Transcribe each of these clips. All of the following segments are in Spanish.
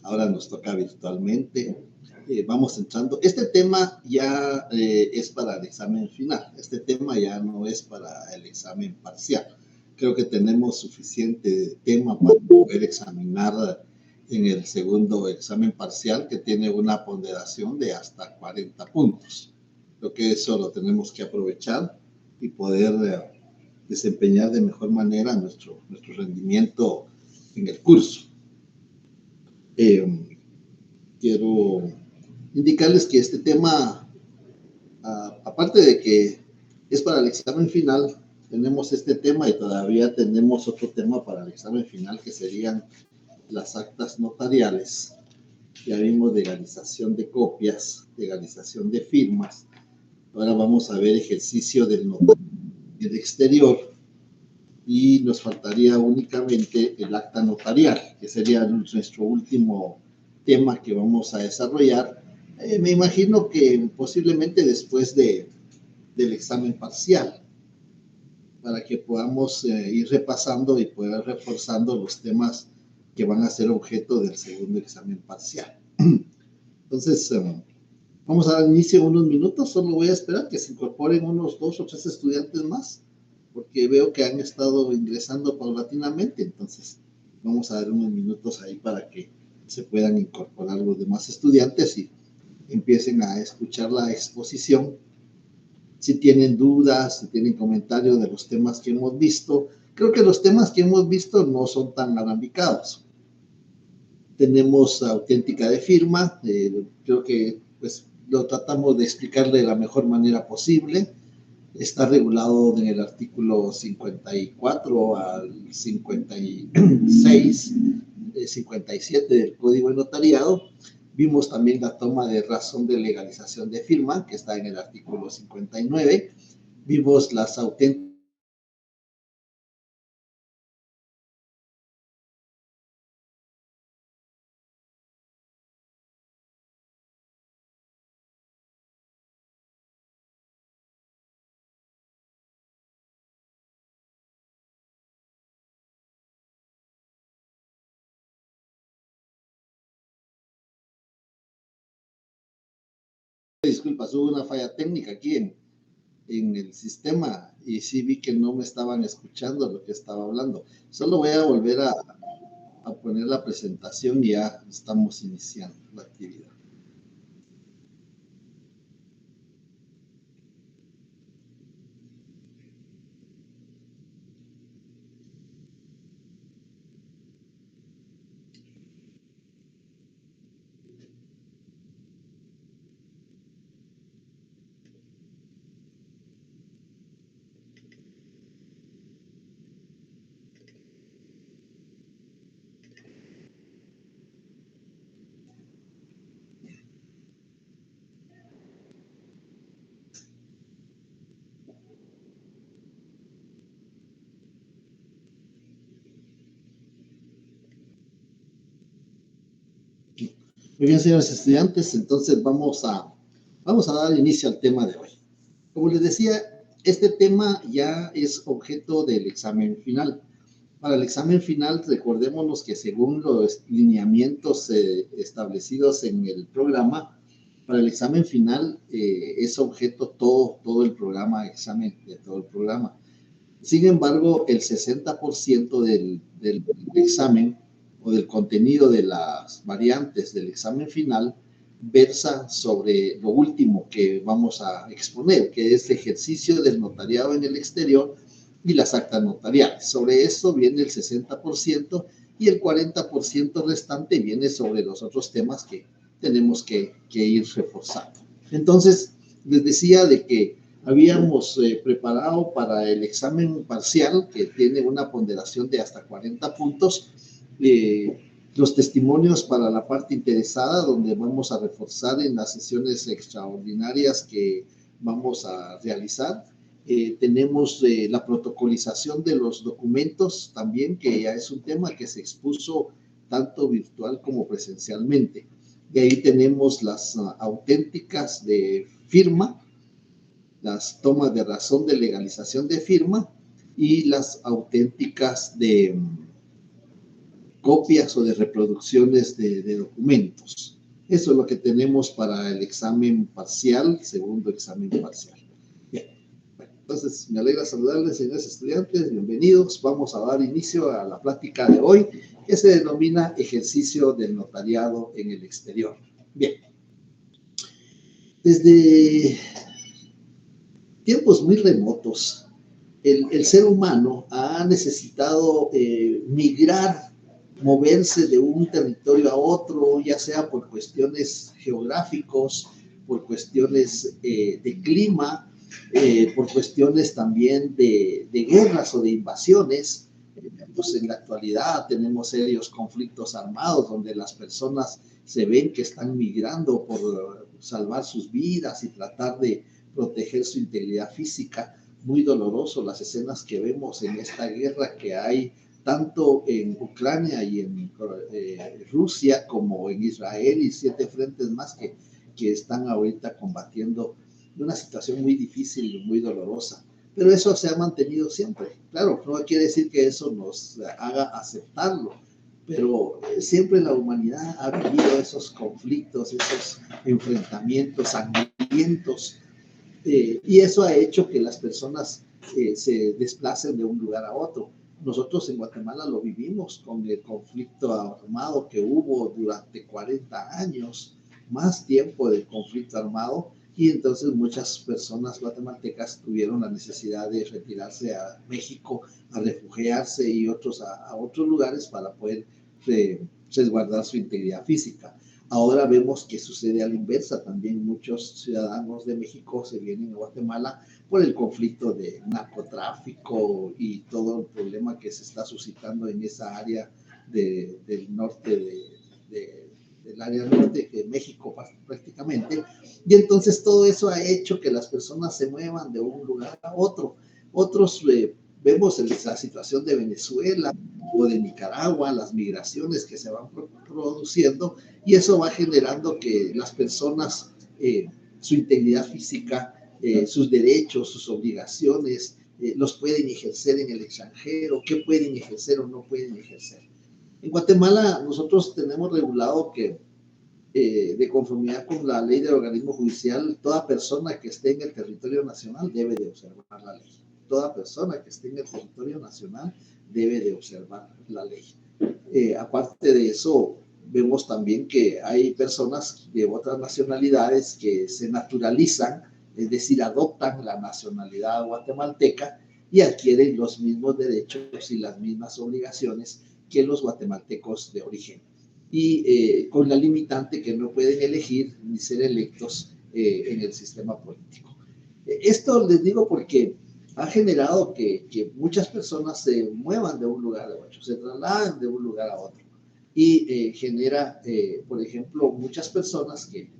ahora nos toca virtualmente. Vamos entrando. Este tema ya es para el examen final. Este tema ya no es para el examen parcial. Creo que tenemos suficiente tema para poder examinar en el segundo examen parcial, que tiene una ponderación de hasta 40 puntos. Creo que eso lo tenemos que aprovechar y poder desempeñar de mejor manera nuestro rendimiento en el curso. Quiero indicarles que este tema, aparte de que es para el examen final, tenemos este tema y todavía tenemos otro tema para el examen final, que serían las actas notariales. Ya vimos legalización de copias, legalización de firmas. Ahora vamos a ver ejercicio del notario en el exterior y nos faltaría únicamente el acta notarial, que sería nuestro último tema que vamos a desarrollar. Me imagino que posiblemente después del examen parcial, para que podamos ir repasando y poder reforzando los temas que van a ser objeto del segundo examen parcial. Entonces, vamos a dar inicio en unos minutos. Solo voy a esperar que se incorporen unos 2 o 3 estudiantes más, porque veo que han estado ingresando paulatinamente. Entonces, vamos a dar unos minutos ahí para que se puedan incorporar los demás estudiantes y empiecen a escuchar la exposición. Si tienen dudas, si tienen comentarios de los temas que hemos visto, creo que los temas que hemos visto no son tan alambicados. Tenemos auténtica de firma, creo que pues lo tratamos de explicar de la mejor manera posible. Está regulado en el artículo 54 al 56, 57 del Código de Notariado. Vimos también la toma de razón de legalización de firma, que está en el artículo 59. Vimos las auténticas. Disculpas, hubo una falla técnica aquí en el sistema y sí vi que no me estaban escuchando lo que estaba hablando. Solo voy a volver a poner la presentación y ya estamos iniciando la actividad. Muy bien, señores estudiantes, entonces vamos a dar inicio al tema de hoy. Como les decía, este tema ya es objeto del examen final. Para el examen final, recordémonos que según los lineamientos establecidos en el programa, para el examen final es objeto todo el programa, examen de todo el programa. Sin embargo, el 60% del examen o del contenido de las variantes del examen final versa sobre lo último que vamos a exponer, que es el ejercicio del notariado en el exterior y las actas notariales. Sobre eso viene el 60% y el 40% restante viene sobre los otros temas que tenemos que ir reforzando. Entonces, les decía de que habíamos preparado para el examen parcial, que tiene una ponderación de hasta 40 puntos, los testimonios para la parte interesada, donde vamos a reforzar en las sesiones extraordinarias que vamos a realizar. Tenemos la protocolización de los documentos también, que ya es un tema que se expuso tanto virtual como presencialmente. De ahí tenemos las auténticas de firma, las tomas de razón de legalización de firma y las auténticas de copias o de reproducciones de documentos. Eso es lo que tenemos para el examen parcial, segundo examen parcial. Bien. Entonces, me alegra saludarles, señores estudiantes, bienvenidos. Vamos a dar inicio a la plática de hoy, que se denomina ejercicio del notariado en el exterior. Bien. Desde tiempos muy remotos, el ser humano ha necesitado migrar, moverse de un territorio a otro, ya sea por cuestiones geográficos, por cuestiones de clima, por cuestiones también de guerras o de invasiones. Pues en la actualidad tenemos serios conflictos armados donde las personas se ven que están migrando por salvar sus vidas y tratar de proteger su integridad física. Muy doloroso las escenas que vemos en esta guerra que hay tanto en Ucrania y en Rusia como en Israel y 7 frentes más que están ahorita combatiendo una situación muy difícil y muy dolorosa. Pero eso se ha mantenido siempre. Claro, no quiere decir que eso nos haga aceptarlo, pero siempre la humanidad ha vivido esos conflictos, esos enfrentamientos sangrientos, y eso ha hecho que las personas se desplacen de un lugar a otro. Nosotros en Guatemala lo vivimos con el conflicto armado que hubo durante 40 años, más tiempo de conflicto armado, y entonces muchas personas guatemaltecas tuvieron la necesidad de retirarse a México, a refugiarse y otros a otros lugares para poder resguardar su integridad física. Ahora vemos que sucede a la inversa. También muchos ciudadanos de México se vienen a Guatemala por el conflicto de narcotráfico y todo el problema que se está suscitando en esa área del norte del área norte de México prácticamente. Y entonces todo eso ha hecho que las personas se muevan de un lugar a otro. Otros vemos la situación de Venezuela o de Nicaragua, las migraciones que se van produciendo, y eso va generando que las personas, su integridad física, sus derechos, sus obligaciones, los pueden ejercer en el extranjero, qué pueden ejercer o no pueden ejercer. En Guatemala nosotros tenemos regulado que de conformidad con la ley del organismo judicial, toda persona que esté en el territorio nacional debe de observar la ley. Toda persona que esté en el territorio nacional debe de observar la ley. Aparte de eso, vemos también que hay personas de otras nacionalidades que se naturalizan, es decir, adoptan la nacionalidad guatemalteca y adquieren los mismos derechos y las mismas obligaciones que los guatemaltecos de origen. Y con la limitante que no pueden elegir ni ser electos en el sistema político. Esto les digo porque ha generado que muchas personas se muevan de un lugar a otro, se trasladen de un lugar a otro. Y genera, por ejemplo, muchas personas que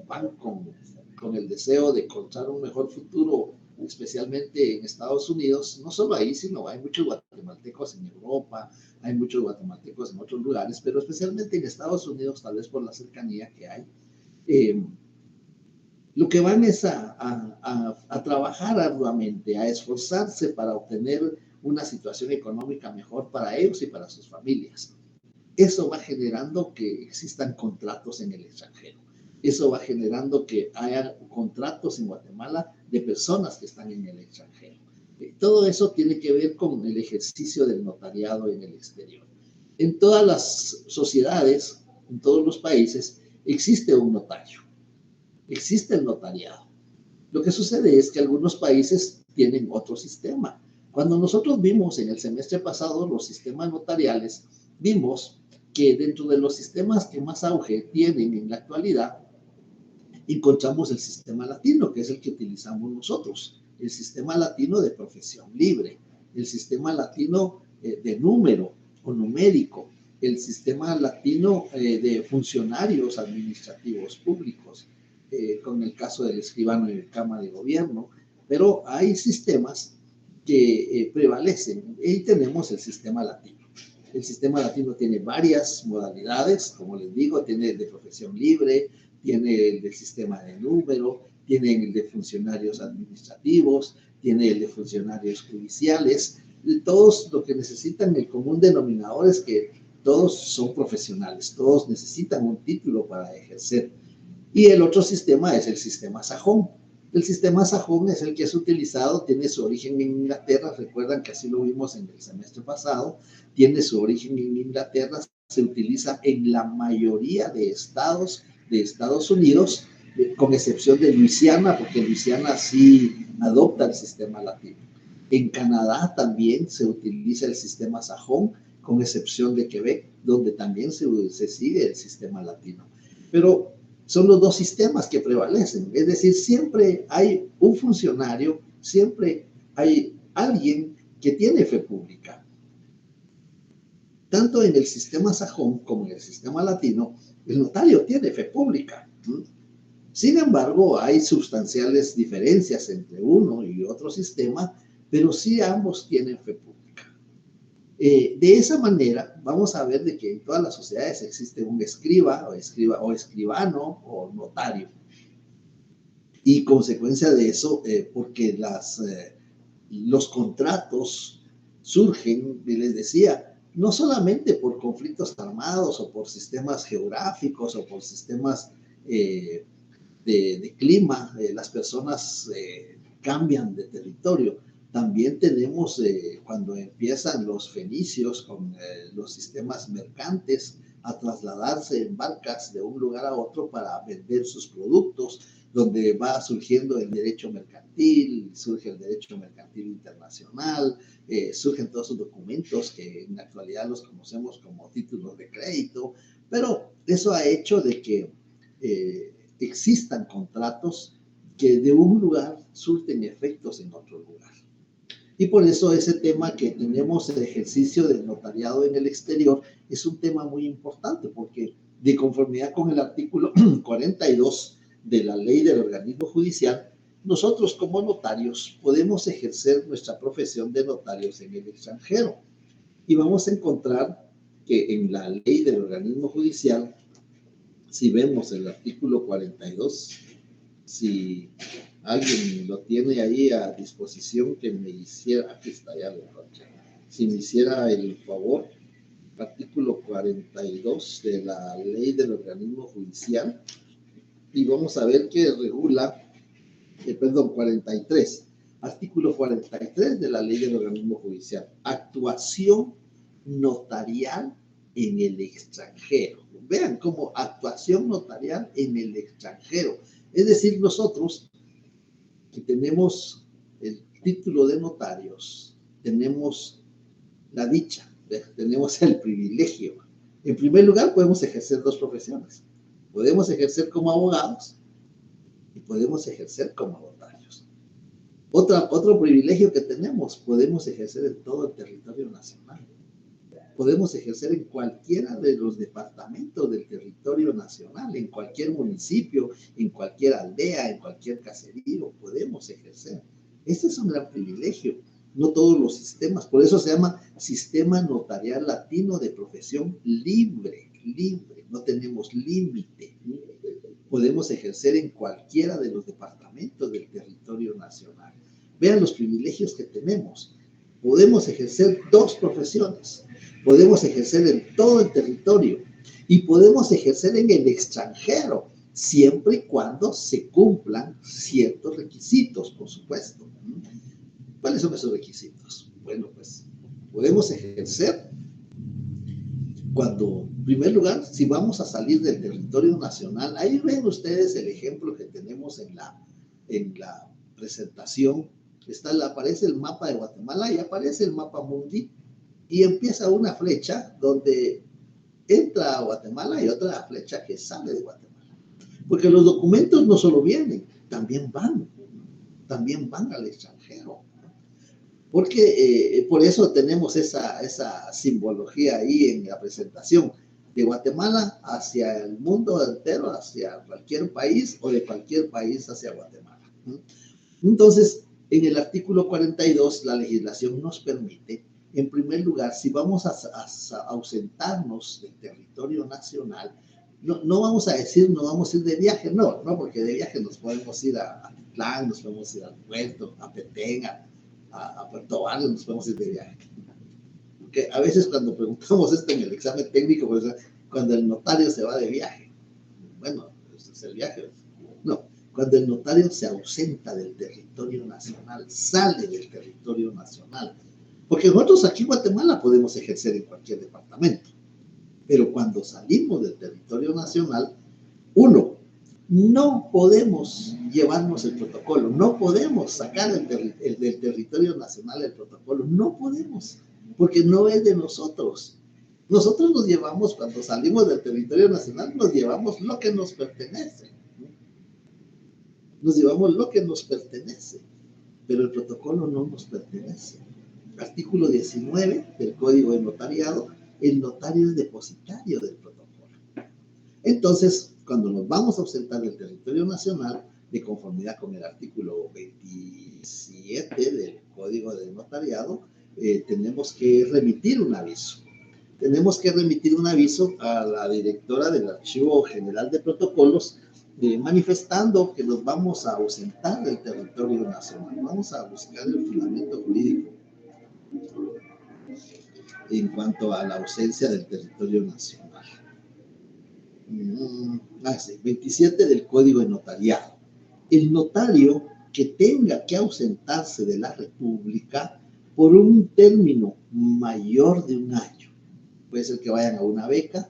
van con el deseo de encontrar un mejor futuro, especialmente en Estados Unidos, no solo ahí, sino hay muchos guatemaltecos en Europa, hay muchos guatemaltecos en otros lugares, pero especialmente en Estados Unidos, tal vez por la cercanía que hay. Lo que van es a trabajar arduamente, a esforzarse para obtener una situación económica mejor para ellos y para sus familias. Eso va generando que existan contratos en el extranjero. Eso va generando que haya contratos en Guatemala de personas que están en el extranjero. Todo eso tiene que ver con el ejercicio del notariado en el exterior. En todas las sociedades, en todos los países, existe un notario. Existe el notariado. Lo que sucede es que algunos países tienen otro sistema. Cuando nosotros vimos en el semestre pasado los sistemas notariales, vimos que dentro de los sistemas que más auge tienen en la actualidad, encontramos el sistema latino, que es el que utilizamos nosotros, el sistema latino de profesión libre, el sistema latino de número o numérico, el sistema latino de funcionarios administrativos públicos, con el caso del escribano y el Cámara de Gobierno, pero hay sistemas que prevalecen y tenemos el sistema latino. El sistema latino tiene varias modalidades, como les digo, tiene el de profesión libre, tiene el del sistema de número, tiene el de funcionarios administrativos, tiene el de funcionarios judiciales. Todos lo que necesitan, el común denominador es que todos son profesionales, todos necesitan un título para ejercer. Y el otro sistema es el sistema sajón. El sistema sajón es el que es utilizado, tiene su origen en Inglaterra, recuerdan que así lo vimos en el semestre pasado, tiene su origen en Inglaterra, se utiliza en la mayoría de Estados Unidos, con excepción de Luisiana, porque Luisiana sí adopta el sistema latino. En Canadá también se utiliza el sistema sajón, con excepción de Quebec, donde también se sigue el sistema latino. Pero son los dos sistemas que prevalecen, es decir, siempre hay un funcionario, siempre hay alguien que tiene fe pública. Tanto en el sistema sajón como en el sistema latino, el notario tiene fe pública. Sin embargo, hay sustanciales diferencias entre uno y otro sistema, pero sí ambos tienen fe pública. De esa manera, vamos a ver de que en todas las sociedades existe un escriba o escribano o notario. Y consecuencia de eso, porque los contratos surgen, les decía, no solamente por conflictos armados o por sistemas geográficos o por sistemas de clima, las personas cambian de territorio. También tenemos cuando empiezan los fenicios con los sistemas mercantes a trasladarse en barcas de un lugar a otro para vender sus productos, donde va surgiendo el derecho mercantil, surge el derecho mercantil internacional, surgen todos esos documentos que en la actualidad los conocemos como títulos de crédito, pero eso ha hecho de que existan contratos que de un lugar surten efectos en otro lugar. Y por eso ese tema que tenemos, el ejercicio del notariado en el exterior, es un tema muy importante, porque de conformidad con el artículo 42 de la ley del organismo judicial, nosotros como notarios podemos ejercer nuestra profesión de notarios en el extranjero. Y vamos a encontrar que en la ley del organismo judicial, si vemos el artículo 42, si alguien lo tiene ahí a disposición, que me hiciera, aquí está, ya lo encontré, si me hiciera el favor, artículo 42 de la ley del organismo judicial, y vamos a ver que regula, 43, artículo 43 de la ley del organismo judicial, actuación notarial en el extranjero. Vean cómo actuación notarial en el extranjero. Es decir, nosotros que tenemos el título de notarios, tenemos la dicha, tenemos el privilegio. En primer lugar, podemos ejercer dos profesiones. Podemos ejercer como abogados y podemos ejercer como notarios. Otro privilegio que tenemos, podemos ejercer en todo el territorio nacional. Podemos ejercer en cualquiera de los departamentos del territorio nacional, en cualquier municipio, en cualquier aldea, en cualquier caserío, podemos ejercer. Este es un gran privilegio, no todos los sistemas, por eso se llama Sistema Notarial Latino de Profesión Libre, no tenemos límite. Podemos ejercer en cualquiera de los departamentos del territorio nacional. Vean los privilegios que tenemos. Podemos ejercer dos profesiones. Podemos ejercer en todo el territorio y podemos ejercer en el extranjero, siempre y cuando se cumplan ciertos requisitos, por supuesto. ¿Cuáles son esos requisitos? Bueno, pues podemos ejercer cuando, en primer lugar, si vamos a salir del territorio nacional, ahí ven ustedes el ejemplo que tenemos en la presentación. Aparece el mapa de Guatemala y aparece el mapa mundi, y empieza una flecha donde entra a Guatemala y otra flecha que sale de Guatemala. Porque los documentos no solo vienen, también van al extranjero. Porque por eso tenemos esa simbología ahí en la presentación, de Guatemala hacia el mundo entero, hacia cualquier país, o de cualquier país hacia Guatemala. Entonces, en el artículo 42, la legislación nos permite, en primer lugar, si vamos a ausentarnos del territorio nacional, no vamos a decir, no vamos a ir de viaje, no, porque de viaje nos podemos ir a Atitlán, nos podemos ir al puerto, a Petén, a Puerto Vallarta, nos podemos ir de viaje. ¿Ok? porque a veces cuando preguntamos esto en el examen técnico, pues, cuando el notario se va de viaje, bueno, ese es el viaje. No, cuando el notario se ausenta del territorio nacional, sale del territorio nacional. Porque nosotros aquí en Guatemala podemos ejercer en cualquier departamento, pero cuando salimos del territorio nacional, uno, no podemos llevarnos el protocolo, no podemos sacar del territorio nacional el protocolo, no podemos, porque no es de nosotros. Nosotros nos llevamos, cuando salimos del territorio nacional, nos llevamos lo que nos pertenece. Nos llevamos lo que nos pertenece, pero el protocolo no nos pertenece. Artículo 19 del Código de Notariado, el notario es depositario del protocolo. Entonces, cuando nos vamos a ausentar del territorio nacional, de conformidad con el artículo 27 del Código de Notariado, tenemos que remitir un aviso. Tenemos que remitir un aviso a la directora del Archivo General de Protocolos, manifestando que nos vamos a ausentar del territorio nacional. Vamos a buscar el fundamento jurídico en cuanto a la ausencia del territorio nacional. 27 del Código de Notariado. El notario que tenga que ausentarse de la República por un término mayor de un año. Puede ser que vayan a una beca,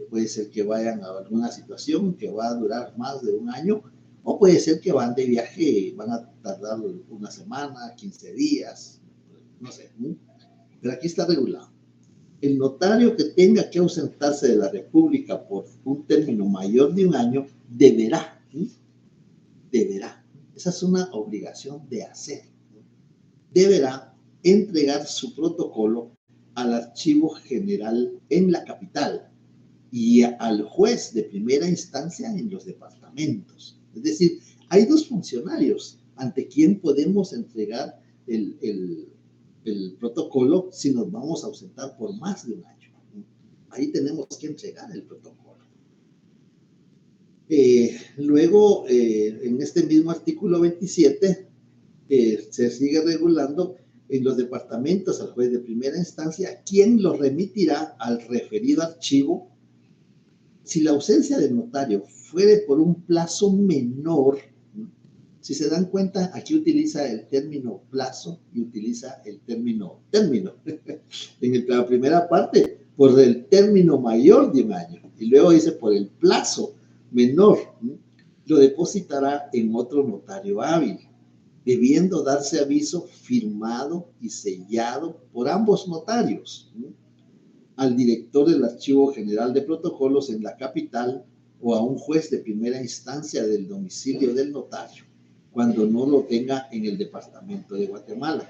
puede ser que vayan a alguna situación que va a durar más de un año, o puede ser que van de viaje, van a tardar una semana, 15 días, no sé, pero aquí está regulado. El notario que tenga que ausentarse de la República por un término mayor de un año deberá, esa es una obligación de hacer, deberá entregar su protocolo al Archivo General en la capital y al juez de primera instancia en los departamentos. Es decir, hay dos funcionarios ante quien podemos entregar el protocolo si nos vamos a ausentar por más de un año. Ahí tenemos que entregar el protocolo. Luego, en este mismo artículo 27, se sigue regulando en los departamentos al juez de primera instancia, quien lo remitirá al referido archivo. Si la ausencia del notario fuere por un plazo menor, si se dan cuenta, aquí utiliza el término plazo y utiliza el término. En la primera parte, por el término mayor de un año. Y luego dice por el plazo menor, lo depositará en otro notario hábil, debiendo darse aviso firmado y sellado por ambos notarios al director del Archivo General de Protocolos en la capital o a un juez de primera instancia del domicilio del notario, cuando no lo tenga en el departamento de Guatemala,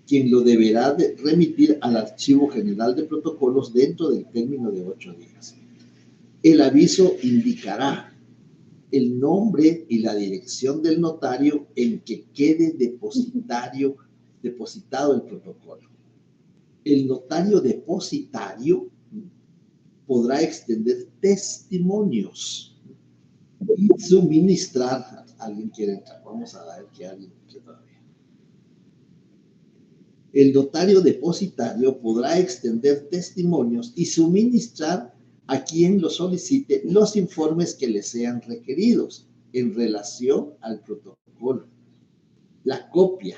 quien lo deberá remitir al Archivo General de Protocolos dentro del término de 8 días. El aviso indicará el nombre y la dirección del notario en que quede depositado el protocolo. El notario depositario podrá extender testimonios y suministrar. ¿Alguien quiere entrar? Vamos a ver que alguien quiere todavía. El notario depositario podrá extender testimonios y suministrar a quien lo solicite los informes que le sean requeridos en relación al protocolo. La copia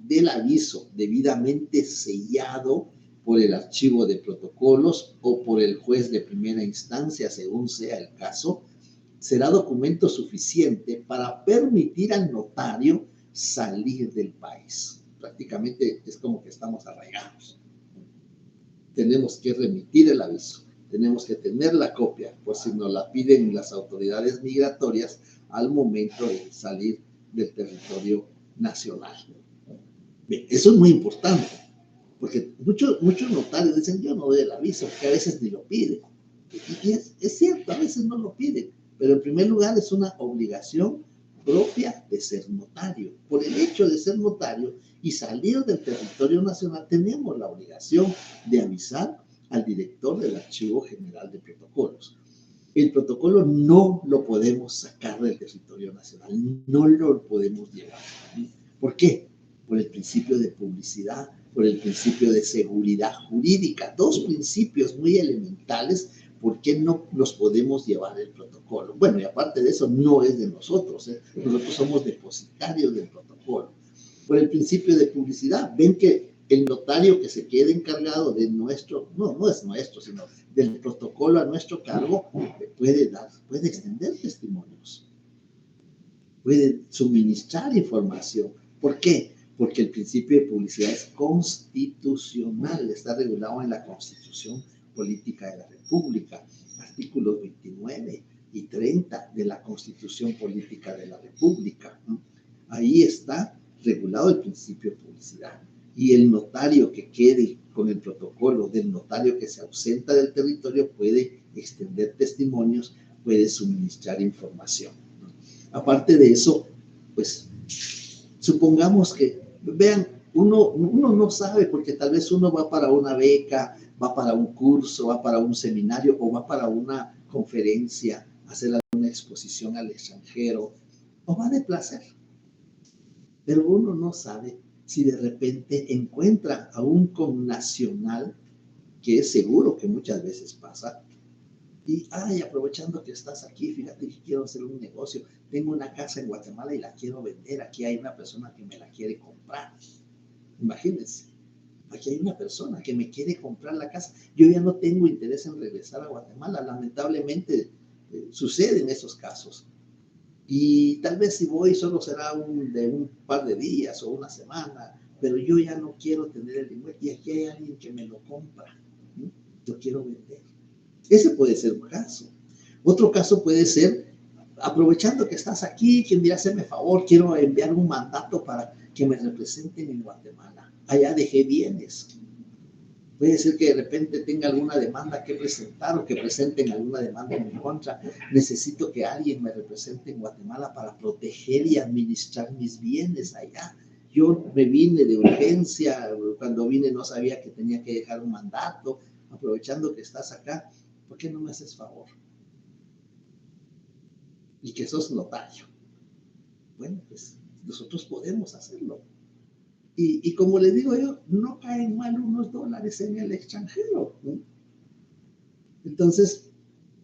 del aviso debidamente sellado por el archivo de protocolos o por el juez de primera instancia, según sea el caso, será documento suficiente para permitir al notario salir del país. Prácticamente es como que estamos arraigados. Tenemos que remitir el aviso, tenemos que tener la copia, por si nos la piden las autoridades migratorias al momento de salir del territorio nacional. Bien, eso es muy importante, porque muchos notarios dicen, yo no doy el aviso, que a veces ni lo piden. Y es cierto, a veces no lo piden, pero en primer lugar es una obligación propia de ser notario. Por el hecho de ser notario y salir del territorio nacional, tenemos la obligación de avisar al director del Archivo General de Protocolos. El protocolo no lo podemos sacar del territorio nacional, no lo podemos llevar. ¿Por qué? Por el principio de publicidad por el principio de seguridad jurídica. Dos principios muy elementales. ¿Por qué no los podemos llevar el protocolo? Bueno, y aparte de eso, no es de nosotros, ¿eh? Nosotros somos depositarios del protocolo. Por el principio de publicidad, ven que el notario que se quede encargado de nuestro, no es nuestro, sino del protocolo a nuestro cargo, puede extender testimonios, puede suministrar información. ¿Por qué? Porque el principio de publicidad es constitucional, está regulado en la Constitución Política de la República, artículos 29 y 30 de la Constitución Política de la República. Ahí está regulado el principio de publicidad. Y el notario que quede con el protocolo del notario que se ausenta del territorio puede extender testimonios, puede suministrar información. Aparte de eso, pues supongamos que, vean, uno no sabe, porque tal vez uno va para una beca, va para un curso, va para un seminario o va para una conferencia, hacer alguna exposición al extranjero o va de placer. Pero uno no sabe si de repente encuentra a un connacional, que es seguro que muchas veces pasa, y aprovechando que estás aquí, fíjate que quiero hacer un negocio, tengo una casa en Guatemala y la quiero vender, aquí hay una persona que me la quiere comprar. Imagínense, aquí hay una persona que me quiere comprar la casa, yo ya no tengo interés en regresar a Guatemala, lamentablemente suceden esos casos. Y tal vez si voy solo será de un par de días o una semana, pero yo ya no quiero tener el inmueble y aquí hay alguien que me lo compra, ¿no? Yo quiero vender. Ese puede ser un caso. Otro caso puede ser, aprovechando que estás aquí, que mira, hazme favor, quiero enviar un mandato para que me representen en Guatemala. Allá dejé bienes. Puede ser que de repente tenga alguna demanda que presentar o que presenten alguna demanda en mi contra. Necesito que alguien me represente en Guatemala para proteger y administrar mis bienes allá. Yo me vine de urgencia, cuando vine no sabía que tenía que dejar un mandato. Aprovechando que estás acá, ¿por qué no me haces favor? Y que sos notario. Bueno, pues nosotros podemos hacerlo. Y como les digo yo, no caen mal unos dólares en el extranjero, ¿no? Entonces,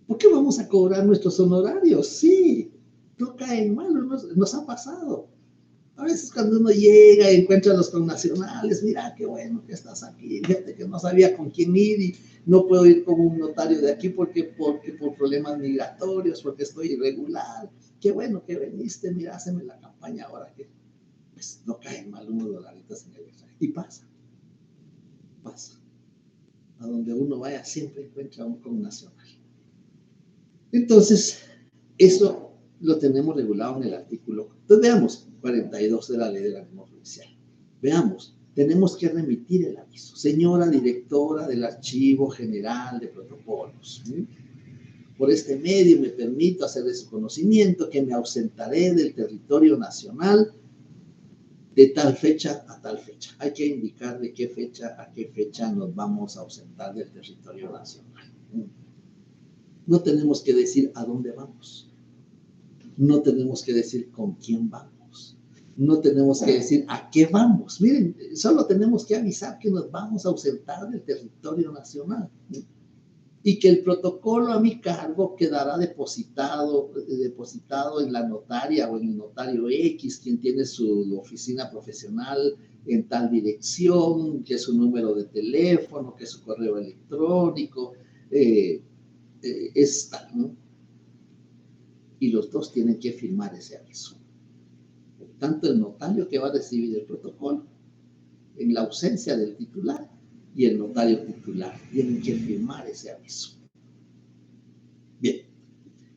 ¿por qué vamos a cobrar nuestros honorarios? Sí, no caen mal, nos ha pasado. A veces cuando uno llega y encuentra a los connacionales, mira, qué bueno que estás aquí, fíjate que no sabía con quién ir y no puedo ir con un notario de aquí porque por problemas migratorios, porque estoy irregular. Qué bueno que viniste, mira, haceme la campaña ahora que pues no caen mal unos dolaritos en el extranjero. Y pasa. A donde uno vaya siempre encuentra un connacional. Entonces, eso lo tenemos regulado en el artículo. Entonces, veamos, 42 de la ley de la memoria judicial. Veamos, tenemos que remitir el aviso. Señora directora del Archivo General de Protocolos, por este medio me permito hacer de su conocimiento que me ausentaré del territorio nacional de tal fecha a tal fecha. Hay que indicar de qué fecha a qué fecha nos vamos a ausentar del territorio nacional. No tenemos que decir a dónde vamos. No tenemos que decir con quién vamos. No tenemos que decir a qué vamos. Miren, solo tenemos que avisar que nos vamos a ausentar del territorio nacional. Y que el protocolo a mi cargo quedará depositado en la notaria o en el notario X, quien tiene su oficina profesional en tal dirección, que es su número de teléfono, que es su correo electrónico, es tal, ¿no? Y los dos tienen que firmar ese aviso. Tanto el notario que va a recibir el protocolo, en la ausencia del titular, y el notario titular tienen que firmar ese aviso. Bien,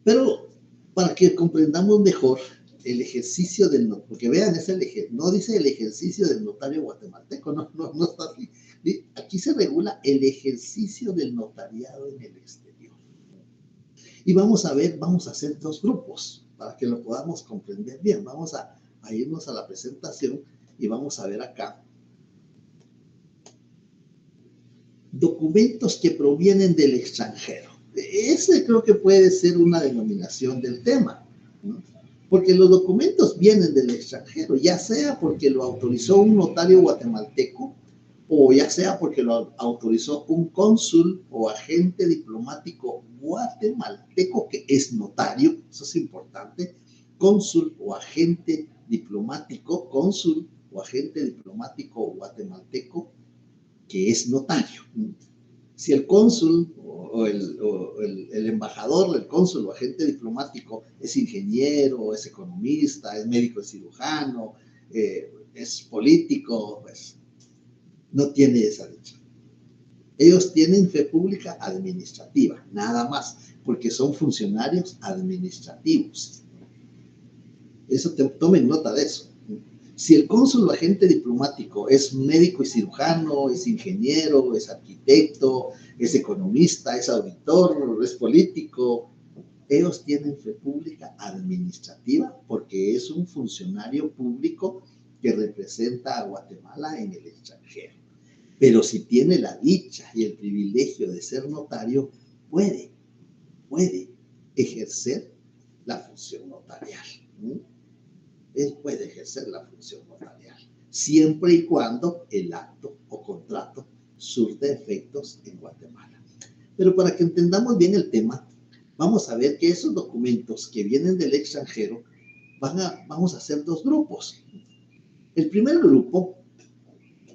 pero para que comprendamos mejor el ejercicio del notario, porque vean, no dice el ejercicio del notario guatemalteco, no está así. Aquí se regula el ejercicio del notariado en el exterior. Y vamos a hacer dos grupos para que lo podamos comprender bien. Vamos a irnos a la presentación y vamos a ver acá documentos que provienen del extranjero. Ese creo que puede ser una denominación del tema, ¿no? Porque los documentos vienen del extranjero, ya sea porque lo autorizó un notario guatemalteco o ya sea porque lo autorizó un cónsul o agente diplomático guatemalteco que es notario, eso es importante, cónsul o agente diplomático, cónsul o agente diplomático guatemalteco que es notario. Si el cónsul el embajador, el cónsul o agente diplomático es ingeniero, es economista, es médico cirujano, es político, pues no tiene esa dicha. Ellos tienen fe pública administrativa, nada más, porque son funcionarios administrativos. Eso tomen nota de eso. Si el cónsul o agente diplomático es médico y cirujano, es ingeniero, es arquitecto, es economista, es auditor, es político, ellos tienen fe pública administrativa porque es un funcionario público que representa a Guatemala en el extranjero. Pero si tiene la dicha y el privilegio de ser notario, puede ejercer la función notarial. Él puede ejercer la función notarial, siempre y cuando el acto o contrato surte efectos en Guatemala. Pero para que entendamos bien el tema, vamos a ver que esos documentos que vienen del extranjero, vamos a hacer dos grupos. El primer grupo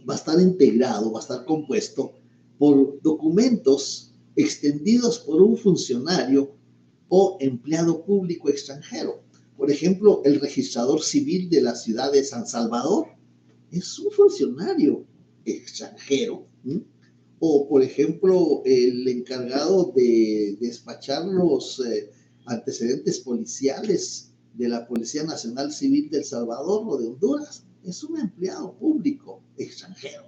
va a estar integrado, va a estar compuesto por documentos extendidos por un funcionario o empleado público extranjero. Por ejemplo, el registrador civil de la ciudad de San Salvador es un funcionario extranjero. O, por ejemplo, el encargado de despachar los antecedentes policiales de la Policía Nacional Civil de El Salvador o de Honduras es un empleado público extranjero.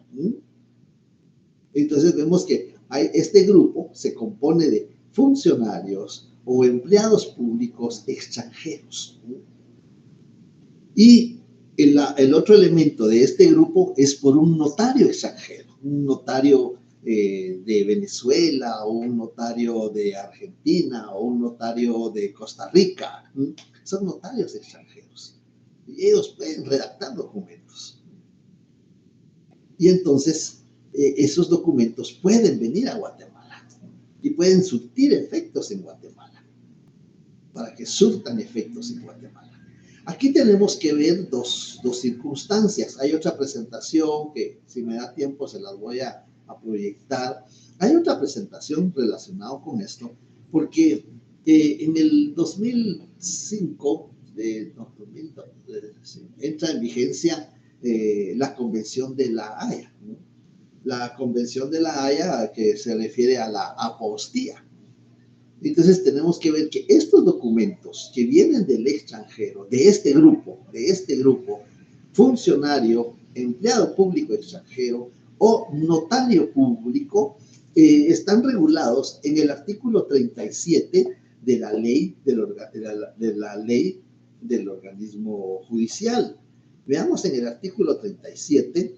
Entonces vemos que este grupo se compone de funcionarios o empleados públicos extranjeros. Y el otro elemento de este grupo es por un notario extranjero, un notario de Venezuela o un notario de Argentina o un notario de Costa Rica. Son notarios extranjeros. Y ellos pueden redactar documentos. Y entonces esos documentos pueden venir a Guatemala y pueden surtir efectos en Guatemala, para que surtan efectos en Guatemala. Aquí tenemos que ver dos circunstancias. Hay otra presentación que, si me da tiempo, se las voy a proyectar. Hay otra presentación relacionada con esto, porque en el 2005, entra en vigencia la Convención de la Haya. La Convención de la Haya, que se refiere a la apostilla. Entonces tenemos que ver que estos documentos que vienen del extranjero, de este grupo, funcionario, empleado público extranjero o notario público, están regulados en el artículo 37 de la ley del organismo judicial. Veamos en el artículo 37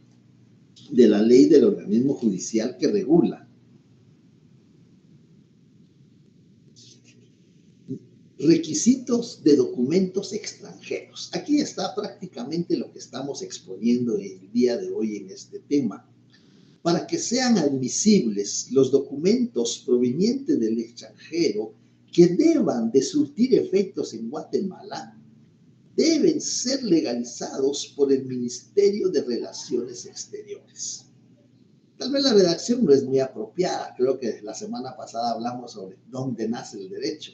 de la ley del organismo judicial que regula. Requisitos de documentos extranjeros. Aquí está prácticamente lo que estamos exponiendo el día de hoy en este tema. Para que sean admisibles los documentos provenientes del extranjero que deban de surtir efectos en Guatemala, deben ser legalizados por el Ministerio de Relaciones Exteriores. Tal vez la redacción no es muy apropiada. Creo que la semana pasada hablamos sobre dónde nace el derecho.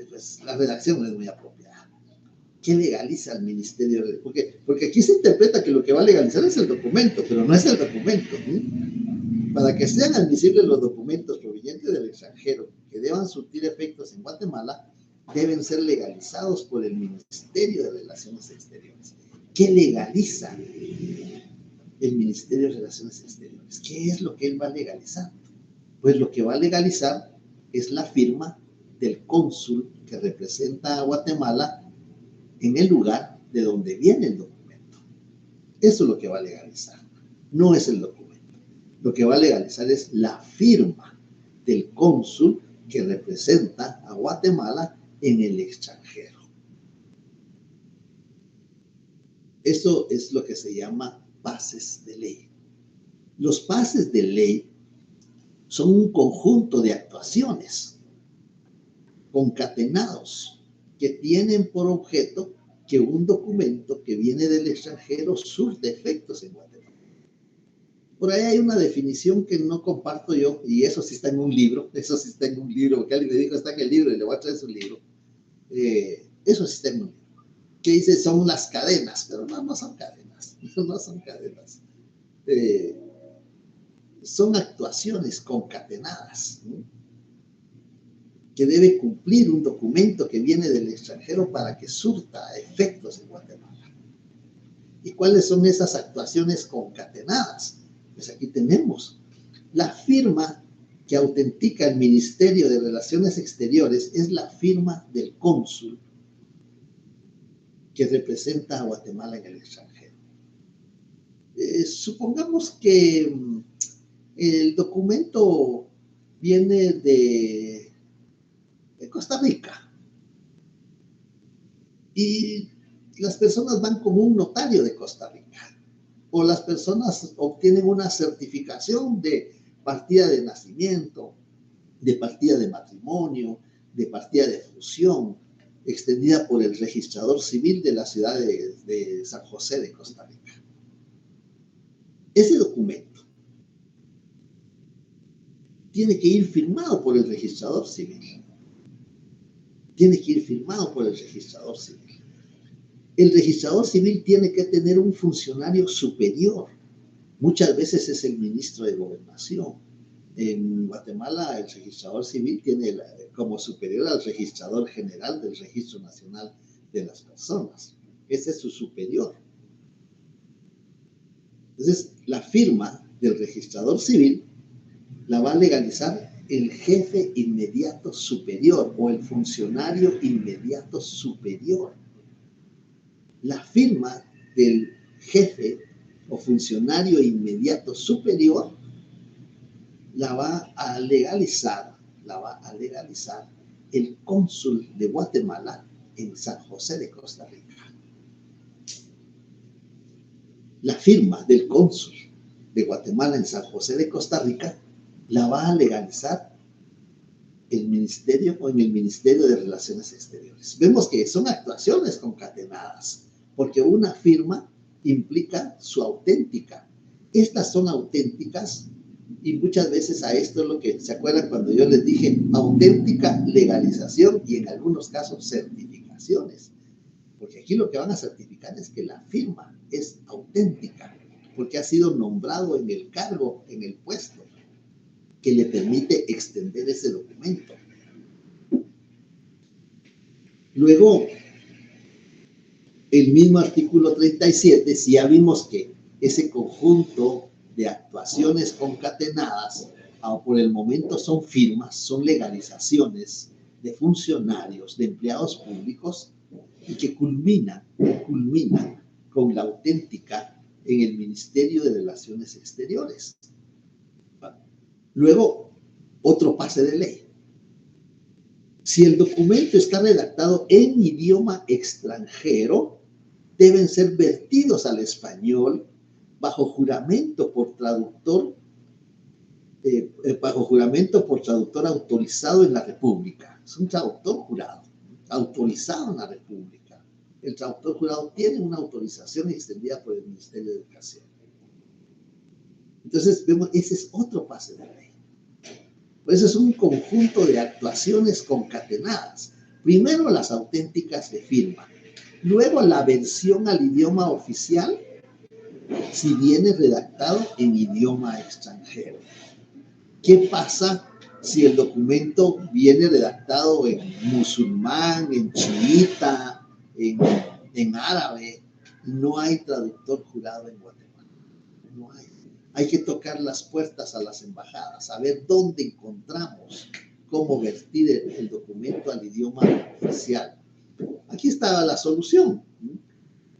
Pues la redacción no es muy apropiada. ¿Qué legaliza el Ministerio? Porque aquí se interpreta que lo que va a legalizar es el documento, pero no es el documento. Para que sean admisibles los documentos provenientes del extranjero que deban surtir efectos en Guatemala, deben ser legalizados por el Ministerio de Relaciones Exteriores. ¿Qué legaliza el Ministerio de Relaciones Exteriores? ¿Qué es lo que él va a legalizar? Pues lo que va a legalizar es la firma del cónsul que representa a Guatemala en el lugar de donde viene el documento. Eso es lo que va a legalizar, no es el documento. Lo que va a legalizar es la firma del cónsul que representa a Guatemala en el extranjero. Eso es lo que se llama pases de ley. Los pases de ley son un conjunto de actuaciones concatenados que tienen por objeto que un documento que viene del extranjero surte efectos en Guatemala. Por ahí hay una definición que no comparto yo, y eso sí está en un libro, porque alguien me dijo, está en el libro, y le voy a traer su libro. Eso sí está en un libro, que dice, son las cadenas, pero no son cadenas, no son cadenas. Son actuaciones concatenadas, ¿no?, que debe cumplir un documento que viene del extranjero para que surta efectos en Guatemala. ¿Y cuáles son esas actuaciones concatenadas? Pues aquí tenemos la firma que autentica el Ministerio de Relaciones Exteriores, es la firma del cónsul que representa a Guatemala en el extranjero. Supongamos que el documento viene de Costa Rica y las personas van con un notario de Costa Rica, o las personas obtienen una certificación de partida de nacimiento, de partida de matrimonio, de partida de fusión, extendida por el registrador civil de la ciudad de San José de Costa Rica. Ese documento tiene que ir firmado por el registrador civil. Tiene que ir firmado por el registrador civil. El registrador civil tiene que tener un funcionario superior. Muchas veces es el ministro de Gobernación. En Guatemala, el registrador civil tiene como superior al registrador general del Registro Nacional de las Personas. Ese es su superior. Entonces, la firma del registrador civil la va a legalizar el jefe inmediato superior o el funcionario inmediato superior. La firma del jefe o funcionario inmediato superior la va a legalizar el cónsul de Guatemala en San José de Costa Rica. La firma del cónsul de Guatemala en San José de Costa Rica la va a legalizar el ministerio o en el Ministerio de Relaciones Exteriores. Vemos que son actuaciones concatenadas, porque una firma implica su auténtica. Estas son auténticas y muchas veces a esto es lo que se acuerdan cuando yo les dije auténtica legalización y en algunos casos certificaciones. Porque aquí lo que van a certificar es que la firma es auténtica, porque ha sido nombrado en el cargo, en el puesto, que le permite extender ese documento. Luego, el mismo artículo 37, si ya vimos que ese conjunto de actuaciones concatenadas, por el momento son firmas, son legalizaciones de funcionarios, de empleados públicos, y que culmina con la auténtica en el Ministerio de Relaciones Exteriores. Luego, otro pase de ley. Si el documento está redactado en idioma extranjero, deben ser vertidos al español bajo juramento por traductor autorizado en la República. Es un traductor jurado, autorizado en la República. El traductor jurado tiene una autorización extendida por el Ministerio de Educación. Entonces, vemos, ese es otro pase de ley. Por eso es un conjunto de actuaciones concatenadas. Primero las auténticas de firma, luego la versión al idioma oficial, si viene redactado en idioma extranjero. ¿Qué pasa si el documento viene redactado en musulmán, en chiita, en árabe? No hay traductor jurado en Guatemala. No hay. Hay que tocar las puertas a las embajadas, a ver dónde encontramos cómo vertir el documento al idioma oficial. Aquí está la solución.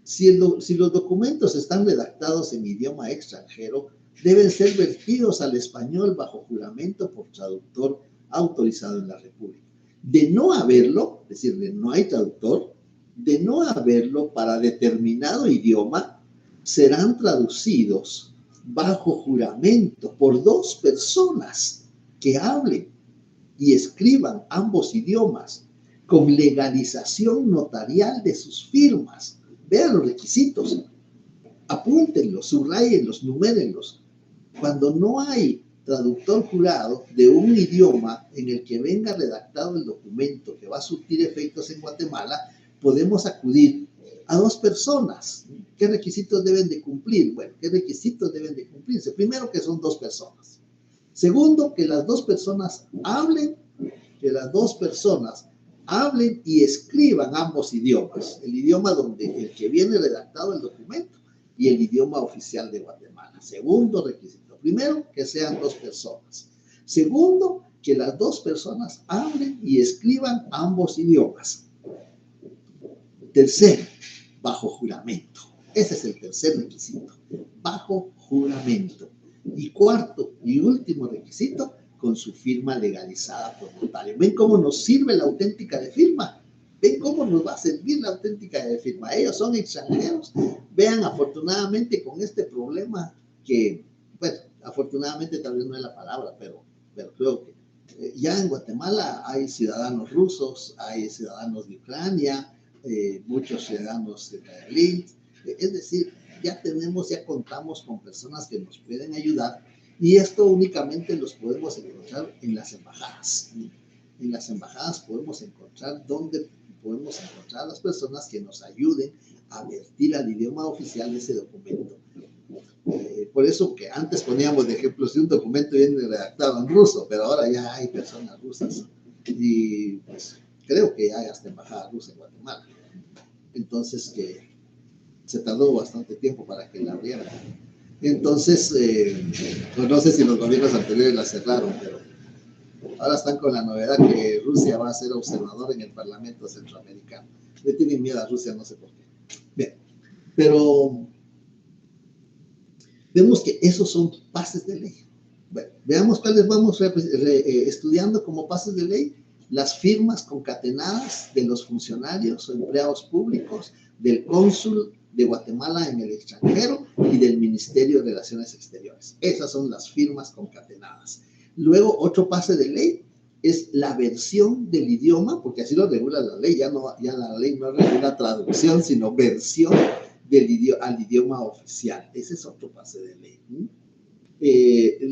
Si los documentos están redactados en idioma extranjero, deben ser vertidos al español bajo juramento por traductor autorizado en la República. De no haberlo, es decir, de no hay traductor, de no haberlo para determinado idioma, serán traducidos bajo juramento por dos personas que hablen y escriban ambos idiomas con legalización notarial de sus firmas. Vean los requisitos, apúntenlos, subrayenlos, numérenlos. Cuando no hay traductor jurado de un idioma en el que venga redactado el documento que va a surtir efectos en Guatemala, podemos acudir a dos personas. ¿Qué requisitos deben de cumplir? Bueno, ¿qué requisitos deben de cumplirse? Primero, que son dos personas. Segundo, que las dos personas hablen y escriban ambos idiomas. El idioma donde el que viene redactado el documento y el idioma oficial de Guatemala. Segundo requisito. Primero, que sean dos personas. Segundo, que las dos personas hablen y escriban ambos idiomas. Tercero, bajo juramento. Ese es el tercer requisito, bajo juramento. Y cuarto y último requisito, con su firma legalizada por notario. ¿Ven cómo nos sirve la auténtica de firma? ¿Ven cómo nos va a servir la auténtica de firma? Ellos son extranjeros. Vean, afortunadamente, con este problema que, bueno, afortunadamente tal vez no es la palabra, pero creo que ya en Guatemala hay ciudadanos rusos, hay ciudadanos de Ucrania, muchos ciudadanos israelíes, es decir, ya contamos con personas que nos pueden ayudar, y esto únicamente los podemos encontrar en las embajadas. En las embajadas podemos encontrar a las personas que nos ayuden a vertir al idioma oficial ese documento. Por eso que antes poníamos de ejemplo si un documento viene redactado en ruso, pero ahora ya hay personas rusas, y pues creo que hay hasta embajada rusa en Guatemala. Entonces, que se tardó bastante tiempo para que la abrieran. Entonces, no sé si los gobiernos anteriores la cerraron, pero ahora están con la novedad que Rusia va a ser observador en el Parlamento Centroamericano. Le tienen miedo a Rusia, no sé por qué. Bien, pero vemos que esos son pases de ley. Bueno, veamos cuáles vamos estudiando como pases de ley. Las firmas concatenadas de los funcionarios o empleados públicos, del cónsul de Guatemala en el extranjero y del Ministerio de Relaciones Exteriores. Esas son las firmas concatenadas. Luego, otro pase de ley es la versión del idioma, porque así lo regula la ley. Ya la ley no regula traducción, sino versión al idioma oficial. Ese es otro pase de ley.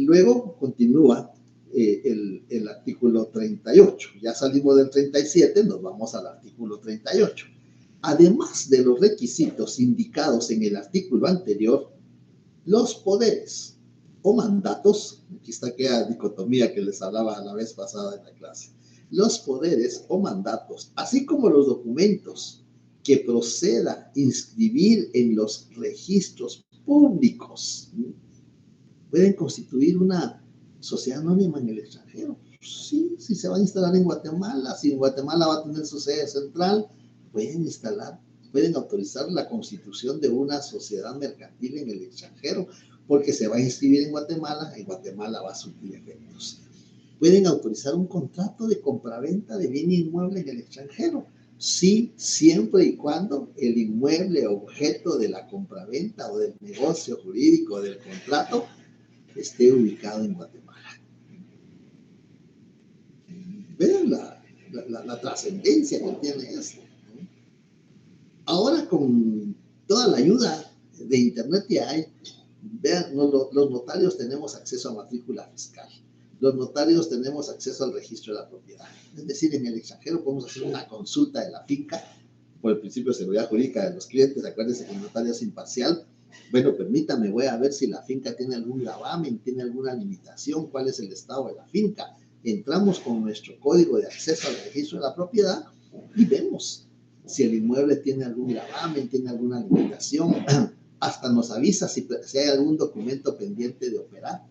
Luego continúa el artículo 38. Ya salimos del 37, nos vamos al artículo 38. Además de los requisitos indicados en el artículo anterior, los poderes o mandatos, aquí está aquella dicotomía que les hablaba la vez pasada en la clase, los poderes o mandatos, así como los documentos que proceda inscribir en los registros públicos, pueden constituir una sociedad anónima en el extranjero. Sí, si se va a instalar en Guatemala, si en Guatemala va a tener su sede central, pueden autorizar la constitución de una sociedad mercantil en el extranjero, porque se va a inscribir en Guatemala va a surtir efectos. Pueden autorizar un contrato de compraventa de bien inmueble en el extranjero, sí, siempre y cuando el inmueble objeto de la compraventa o del negocio jurídico del contrato esté ubicado en Guatemala. Vean la trascendencia que tiene esto. Ahora, con toda la ayuda de Internet que hay, vean, los notarios tenemos acceso a matrícula fiscal. Los notarios tenemos acceso al registro de la propiedad. Es decir, en el extranjero podemos hacer una consulta de la finca por el principio de seguridad jurídica de los clientes. Acuérdense que el notario es imparcial. Bueno, permítame, voy a ver si la finca tiene algún gravamen, tiene alguna limitación, cuál es el estado de la finca. Entramos con nuestro código de acceso al registro de la propiedad y vemos si el inmueble tiene algún gravamen, tiene alguna limitación. Hasta nos avisa si hay algún documento pendiente de operar.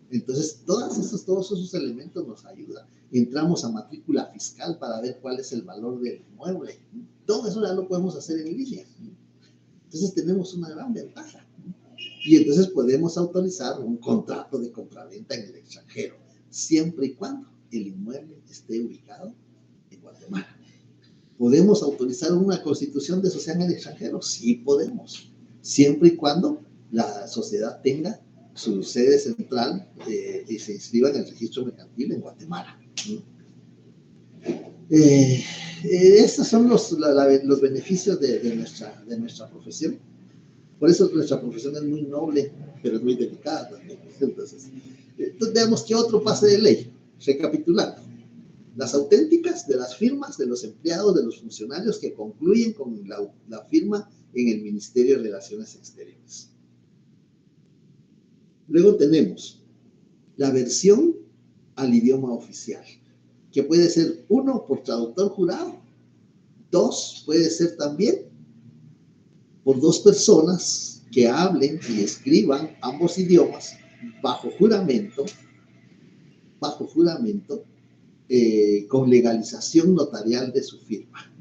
Entonces, todos esos elementos nos ayudan. Entramos a matrícula fiscal para ver cuál es el valor del inmueble. Todo eso ya lo podemos hacer en línea. Entonces, tenemos una gran ventaja. Y entonces podemos autorizar un contrato de compraventa en el extranjero, siempre y cuando el inmueble esté ubicado en Guatemala. ¿Podemos autorizar una constitución de sociedad en el extranjero? Sí podemos. siempre y cuando la sociedad tenga su sede central y se inscriba en el registro mercantil en Guatemala. Estos son los beneficios de nuestra profesión. Por eso nuestra profesión es muy noble, pero es muy delicada también. Entonces veamos qué otro pase de ley. Recapitulando, las auténticas de las firmas de los empleados, de los funcionarios que concluyen con la firma en el Ministerio de Relaciones Exteriores. Luego tenemos la versión al idioma oficial, que puede ser 1 por traductor jurado, 2 puede ser también por 2 personas que hablen y escriban ambos idiomas bajo juramento, con legalización notarial de su firma.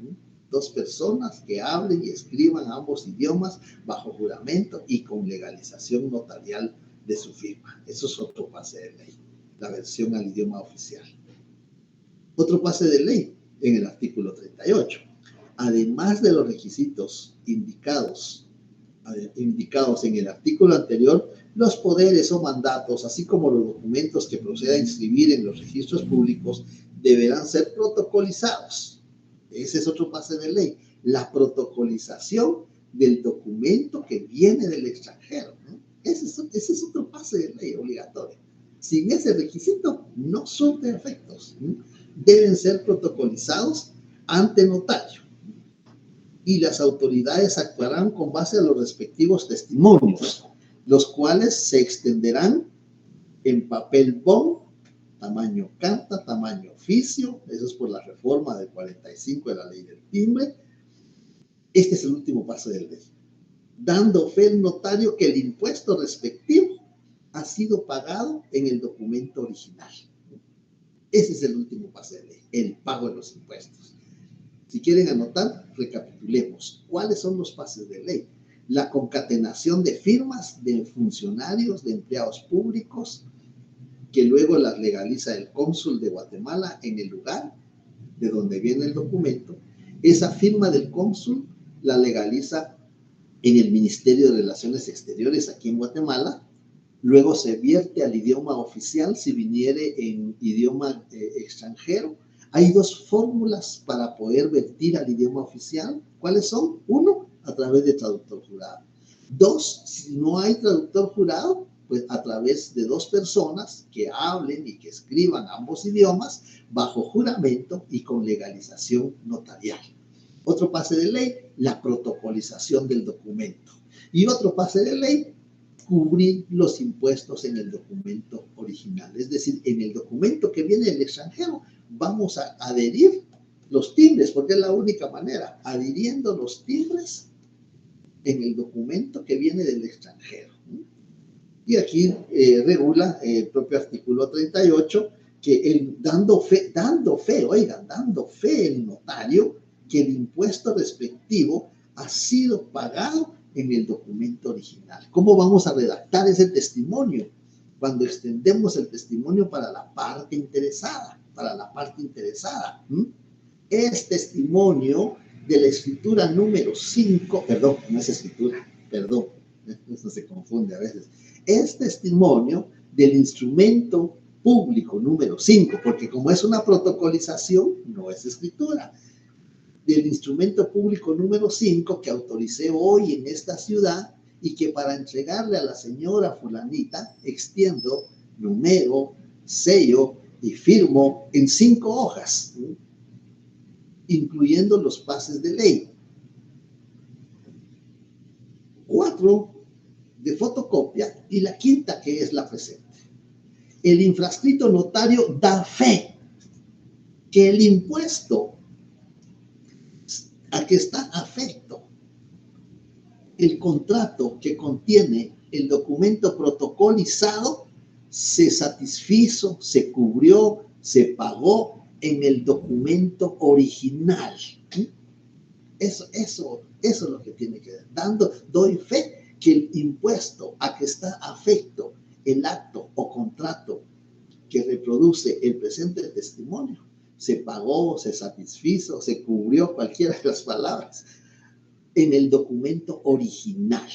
2 personas que hablen y escriban ambos idiomas bajo juramento y con legalización notarial de su firma. Eso es otro pase de ley, la versión al idioma oficial. Otro pase de ley en el artículo 38. Además de los requisitos indicados en el artículo anterior, los poderes o mandatos, así como los documentos que proceda a inscribir en los registros públicos, deberán ser protocolizados. Ese es otro pase de ley, la protocolización del documento que viene del extranjero, ¿no? Ese es otro pase de ley obligatorio. Sin ese requisito, no surte efectos, ¿no? Deben ser protocolizados ante notario. Y las autoridades actuarán con base a los respectivos testimonios, los cuales se extenderán en papel bond, tamaño carta, tamaño oficio. Eso es por la reforma del 45 de la ley del timbre. Este es el último paso de ley, dando fe al notario que el impuesto respectivo ha sido pagado en el documento original. Ese es el último paso de ley, el pago de los impuestos. Si quieren anotar, recapitulemos. ¿Cuáles son los pases de ley? La concatenación de firmas de funcionarios, de empleados públicos, que luego las legaliza el cónsul de Guatemala en el lugar de donde viene el documento. Esa firma del cónsul la legaliza en el Ministerio de Relaciones Exteriores aquí en Guatemala. Luego se vierte al idioma oficial si viniere en idioma extranjero. Hay 2 fórmulas para poder vertir al idioma oficial. ¿Cuáles son? 1, a través de traductor jurado. 2, si no hay traductor jurado, pues a través de 2 personas que hablen y que escriban ambos idiomas bajo juramento y con legalización notarial. Otro pase de ley, la protocolización del documento. Y otro pase de ley, cubrir los impuestos en el documento original. Es decir, en el documento que viene del extranjero, vamos a adherir los timbres, porque es la única manera, adhiriendo los timbres en el documento que viene del extranjero. Y aquí regula el propio artículo 38 que dando fe el notario que el impuesto respectivo ha sido pagado en el documento original. ¿Cómo vamos a redactar ese testimonio? Cuando extendemos el testimonio para la parte interesada, Es testimonio de la escritura número 5, no es escritura, eso se confunde a veces. Es testimonio del instrumento público número 5, porque como es una protocolización, no es escritura. Del instrumento público número 5 que autoricé hoy en esta ciudad y que para entregarle a la señora fulanita extiendo, numero, sello y firmo en 5 hojas, incluyendo los pases de ley. 4 de fotocopia y la 5ª que es la presente. El infrascrito notario da fe que el impuesto a que está afecto el contrato que contiene el documento protocolizado se satisfizo, se cubrió, se pagó en el documento original. Eso es lo que tiene que ver. Doy fe que el impuesto a que está afecto el acto o contrato que reproduce el presente testimonio se pagó, se satisfizo, se cubrió, cualquiera de las palabras, en el documento original,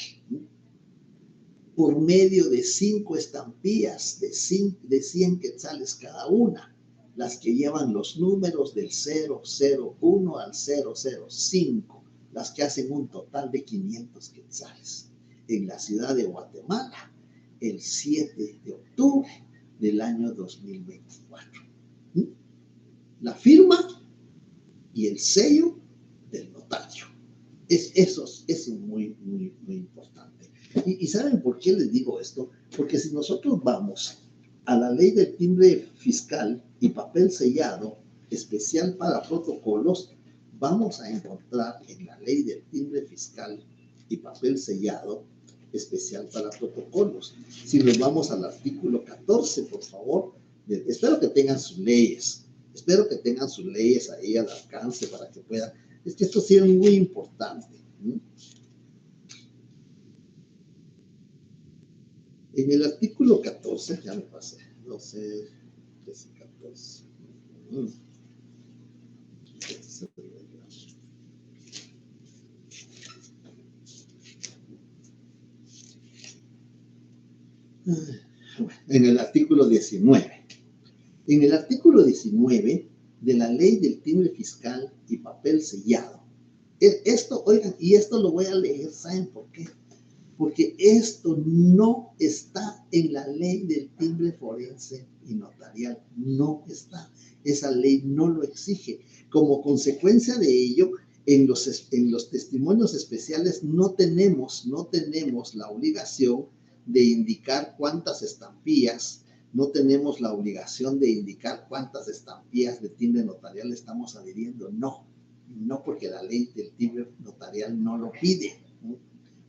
por medio de 5 estampillas de 100 quetzales cada una, las que llevan los números del 001 al 005, las que hacen un total de 500 quetzales, en la ciudad de Guatemala, el 7 de octubre del año 2024. La firma y el sello del notario. Eso es muy importante. ¿Y saben por qué les digo esto? Porque si nosotros vamos a la ley del timbre fiscal y papel sellado especial para protocolos, vamos a encontrar en la ley del timbre fiscal y papel sellado especial para protocolos. Si nos vamos al artículo 14, por favor, espero que tengan sus leyes. Espero que tengan sus leyes ahí al alcance para que puedan. Es que esto sí es muy importante. En el artículo 14, ya me pasé, 12, 13, 14. En el artículo 19. En el artículo 19 de la ley del timbre fiscal y papel sellado. Esto, oigan, y esto lo voy a leer, ¿saben por qué? Porque esto no está en la ley del timbre forense y notarial, no está. Esa ley no lo exige. Como consecuencia de ello, en los testimonios especiales no tenemos la obligación de indicar cuántas estampillas, no tenemos la obligación de indicar cuántas estampillas de timbre notarial estamos adhiriendo. No porque la ley del timbre notarial no lo pide, ¿no?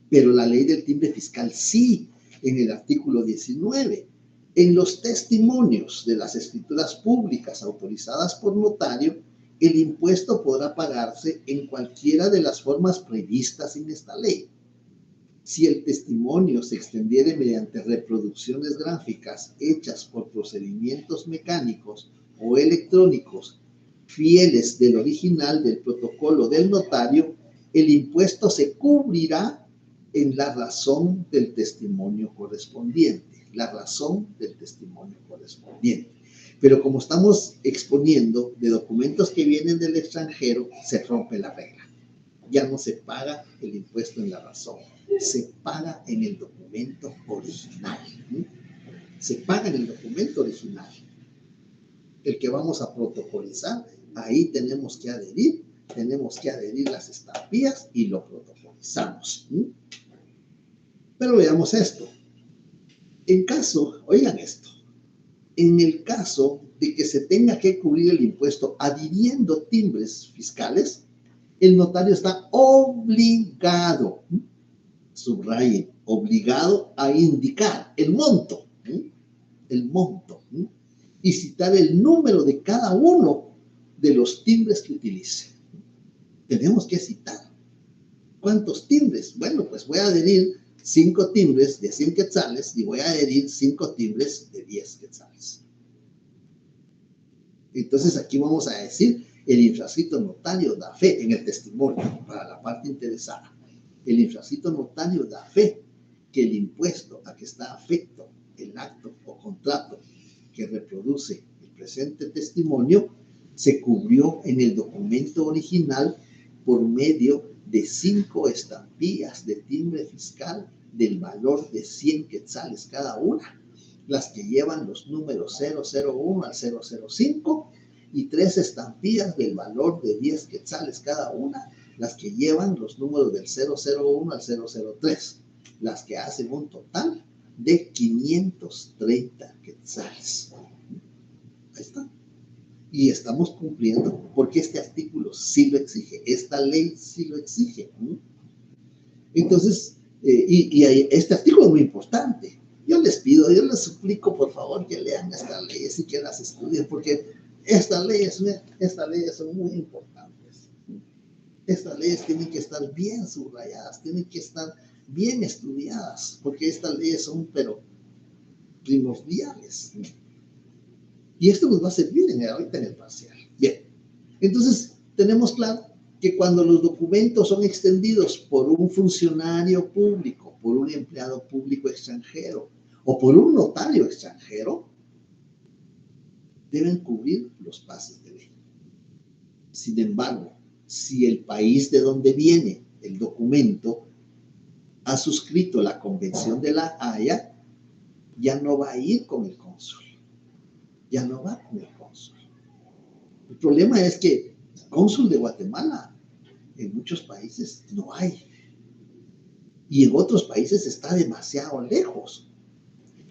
Pero la ley del timbre fiscal sí, en el artículo 19. En los testimonios de las escrituras públicas autorizadas por notario, el impuesto podrá pagarse en cualquiera de las formas previstas en esta ley. Si el testimonio se extendiere mediante reproducciones gráficas hechas por procedimientos mecánicos o electrónicos fieles del original del protocolo del notario, el impuesto se cubrirá en la razón del testimonio correspondiente, Pero como estamos exponiendo de documentos que vienen del extranjero, se rompe la regla. Ya no se paga el impuesto en la razón, se paga en el documento original. Se paga en el documento original. El que vamos a protocolizar, ahí tenemos que adherir las estampillas y lo protocolizamos. Pero veamos esto. Oigan esto, en el caso de que se tenga que cubrir el impuesto adhiriendo timbres fiscales, el notario está obligado, subrayen, obligado a indicar el monto, y citar el número de cada uno de los timbres que utilice. Tenemos que citar. ¿Cuántos timbres? Bueno, pues voy a adherir 5 timbres de 100 quetzales y voy a adherir 5 timbres de 10 quetzales. Entonces aquí vamos a decir, el infrascrito notario da fe en el testimonio, para la parte interesada. El infrascrito notario da fe que el impuesto a que está afecto el acto o contrato que reproduce el presente testimonio se cubrió en el documento original por medio de 5 estampillas de timbre fiscal del valor de 100 quetzales cada una, las que llevan los números 001 al 005, y 3 estampillas del valor de 10 quetzales cada una, las que llevan los números del 001 al 003, las que hacen un total de 530 quetzales. Ahí está. Y estamos cumpliendo porque este artículo sí lo exige, esta ley sí lo exige. Entonces, este artículo es muy importante. Yo les suplico, por favor, que lean estas leyes y que las estudien, porque estas leyes son muy importantes. Estas leyes tienen que estar bien subrayadas, tienen que estar bien estudiadas, porque estas leyes son, pero, primordiales. Y esto nos va a servir ahorita en el parcial. Bien, entonces tenemos claro que cuando los documentos son extendidos por un funcionario público, por un empleado público extranjero o por un notario extranjero, deben cubrir los pases de ley. Sin embargo, si el país de donde viene el documento ha suscrito la Convención de la Haya, ya no va a ir con el cónsul. Ya no va con el cónsul. El problema es que el cónsul de Guatemala en muchos países no hay. Y en otros países está demasiado lejos.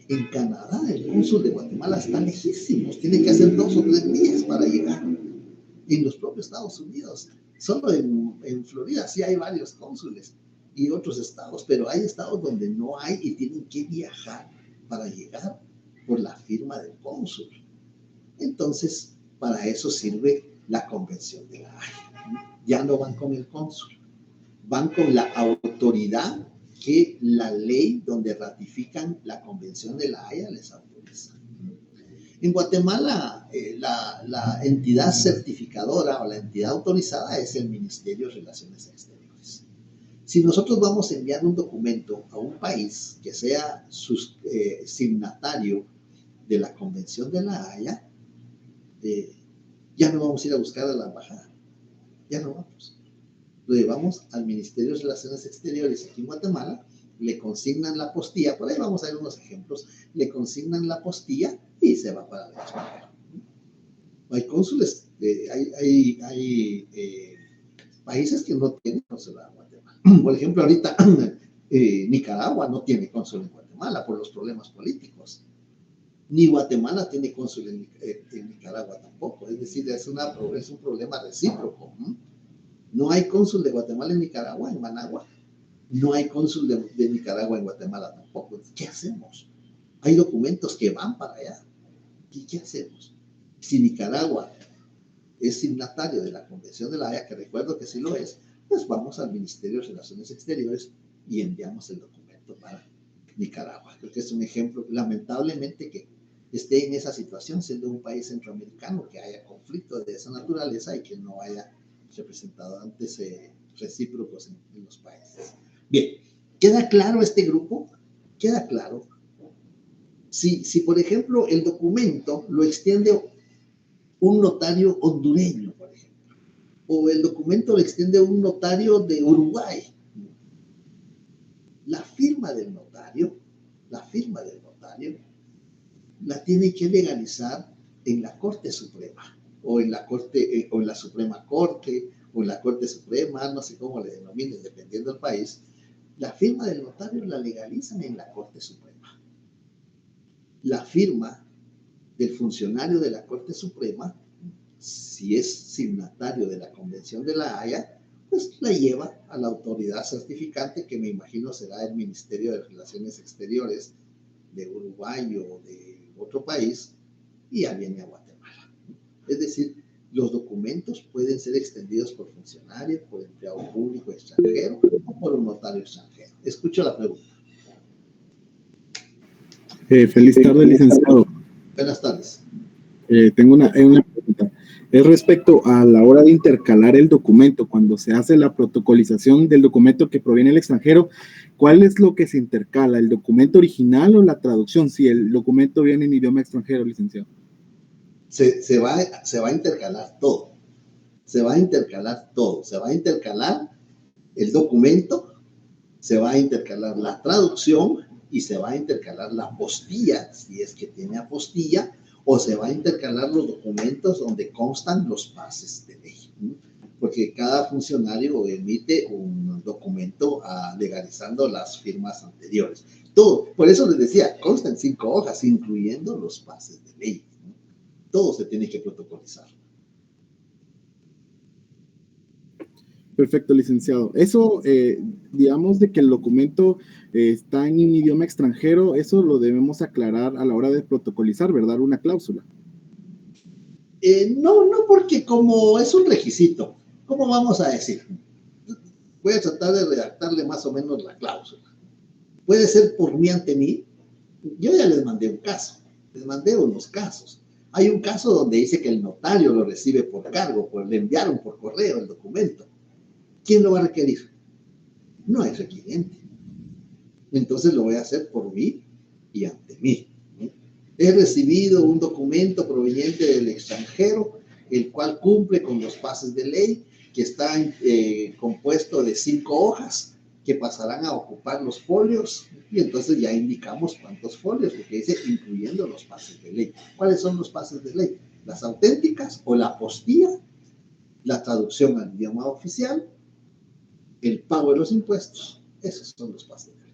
En Canadá, el cónsul de Guatemala está lejísimos. Tiene que hacer 2 o 3 días para llegar. En los propios Estados Unidos, solo en Florida sí hay varios cónsules y otros estados, pero hay estados donde no hay y tienen que viajar para llegar por la firma del cónsul. Entonces, para eso sirve la Convención de la Haya. Ya no van con el cónsul, van con la autoridad que la ley donde ratifican la Convención de la Haya les autoriza. En Guatemala, la entidad certificadora o la entidad autorizada es el Ministerio de Relaciones Exteriores. Si nosotros vamos a enviar un documento a un país que sea signatario de la Convención de la Haya, ya no vamos a ir a buscar a la embajada, ya no vamos. Lo llevamos al Ministerio de Relaciones Exteriores aquí en Guatemala, le consignan la postilla, por ahí vamos a ver unos ejemplos, le consignan la postilla y se va para el extranjero. Hay cónsules, hay países que no tienen cónsul en Guatemala. Por ejemplo, ahorita Nicaragua no tiene cónsul en Guatemala por los problemas políticos. Ni Guatemala tiene cónsul en Nicaragua tampoco. Es decir, es un problema recíproco. No hay cónsul de Guatemala en Nicaragua, en Managua. No hay cónsul de Nicaragua en Guatemala tampoco. ¿Qué hacemos? Hay documentos que van para allá. ¿Y qué hacemos? Si Nicaragua es signatario de la Convención de la Haya, que recuerdo que sí lo es, pues vamos al Ministerio de Relaciones Exteriores y enviamos el documento para Nicaragua. Creo que es un ejemplo, lamentablemente, que esté en esa situación, siendo un país centroamericano, que haya conflictos de esa naturaleza y que no haya representantes recíprocos en los países. Bien, ¿queda claro este grupo? ¿Queda claro? Si, por ejemplo, el documento lo extiende un notario hondureño, por ejemplo, o el documento lo extiende un notario de Uruguay, la firma del notario la tiene que legalizar en la Corte Suprema, o en la Suprema Corte, o en la Corte Suprema, no sé cómo le denominen, dependiendo del país. La firma del notario la legalizan en la Corte Suprema. La firma del funcionario de la Corte Suprema, si es signatario de la Convención de la Haya, pues la lleva a la autoridad certificante, que me imagino será el Ministerio de Relaciones Exteriores de Uruguay o de otro país, y ya viene a Guatemala. Es decir, los documentos pueden ser extendidos por funcionario, por empleado público extranjero o por un notario extranjero. Escucho la pregunta. Feliz tarde, licenciado. Buenas tardes. Tengo una pregunta. Es respecto a la hora de intercalar el documento, cuando se hace la protocolización del documento que proviene del extranjero, ¿cuál es lo que se intercala? ¿El documento original o la traducción? Si el documento viene en idioma extranjero, licenciado. Se va a intercalar todo. Se va a intercalar todo. Se va a intercalar el documento, se va a intercalar la traducción y se va a intercalar la apostilla, si es que tiene apostilla, o se va a intercalar los documentos donde constan los pases de ley. Porque cada funcionario emite un documento legalizando las firmas anteriores. Todo, por eso les decía, constan 5 hojas, incluyendo los pases de ley. Todo se tiene que protocolizar. Perfecto, licenciado. Eso, digamos, de que el documento está en un idioma extranjero, eso lo debemos aclarar a la hora de protocolizar, ¿verdad? Una cláusula. No, porque como es un requisito, ¿cómo vamos a decir? Voy a tratar de redactarle más o menos la cláusula. Puede ser por mí ante mí. Yo ya les mandé un caso, les mandé unos casos. Hay un caso donde dice que el notario lo recibe por cargo, le enviaron por correo el documento. ¿Quién lo va a requerir? No hay requiriente. Entonces lo voy a hacer por mí y ante mí. He recibido un documento proveniente del extranjero, el cual cumple con los pases de ley, que está compuesto de 5 hojas, que pasarán a ocupar los folios, y entonces ya indicamos cuántos folios, porque dice incluyendo los pases de ley. ¿Cuáles son los pases de ley? Las auténticas o la apostilla, la traducción al idioma oficial, el pago de los impuestos. Esos son los pases de ley.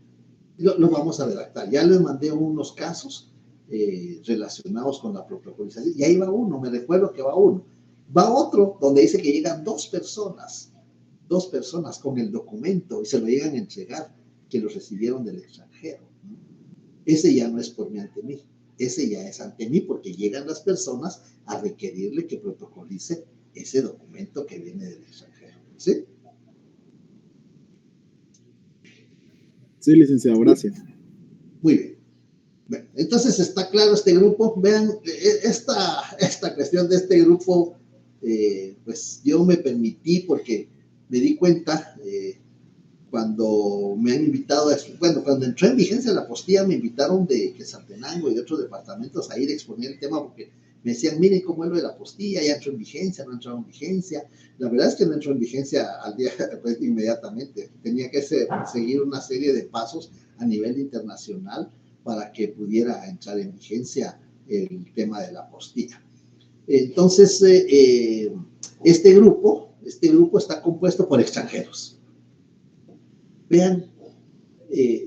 Lo vamos a redactar. Ya les mandé unos casos relacionados con la protocolización, y ahí va uno, me recuerdo que va uno. Va otro donde dice que llegan dos personas con el documento y se lo llegan a entregar, que lo recibieron del extranjero. Ese ya no es por mí ante mí, ese ya es ante mí, porque llegan las personas a requerirle que protocolice ese documento que viene del extranjero. ¿Sí? Sí, licenciado, gracias. Muy bien. Bueno, entonces está claro este grupo. Vean, esta cuestión de este grupo, pues yo me permití, porque me di cuenta cuando me han invitado, bueno, cuando entró en vigencia la apostilla, me invitaron de Quetzaltenango y de otros departamentos a ir a exponer el tema, porque me decían, miren cómo es lo de la apostilla, ya entró en vigencia, no entró en vigencia. La verdad es que no entró en vigencia al día, pues, inmediatamente. Tenía que seguir una serie de pasos a nivel internacional para que pudiera entrar en vigencia el tema de la apostilla. Entonces, este grupo está compuesto por extranjeros. Vean,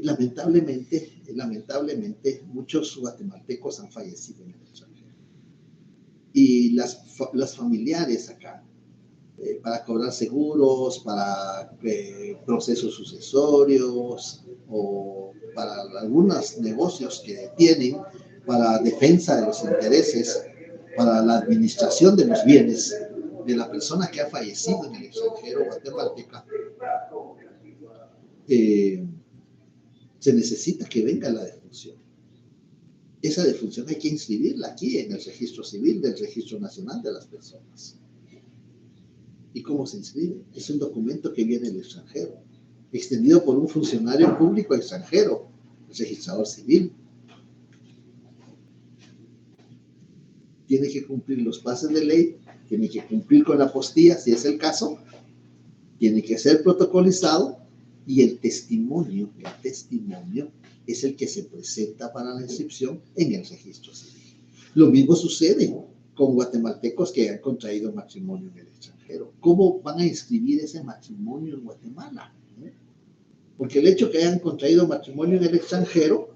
lamentablemente, muchos guatemaltecos han fallecido en el extranjero. Y las familiares acá, para cobrar seguros, para procesos sucesorios, o para algunos negocios que tienen, para defensa de los intereses, para la administración de los bienes de la persona que ha fallecido en el extranjero guatemalteca, se necesita que venga la defunción. Esa defunción hay que inscribirla aquí en el registro civil del Registro Nacional de las Personas. ¿Y cómo se inscribe? Es un documento que viene del extranjero, extendido por un funcionario público extranjero, el registrador civil. Tiene que cumplir los pases de ley, tiene que cumplir con la apostilla, si es el caso, tiene que ser protocolizado, y el testimonio es el que se presenta para la inscripción en el registro civil. Lo mismo sucede con guatemaltecos que han contraído matrimonio en el extranjero. ¿Cómo van a inscribir ese matrimonio en Guatemala? Porque el hecho que hayan contraído matrimonio en el extranjero,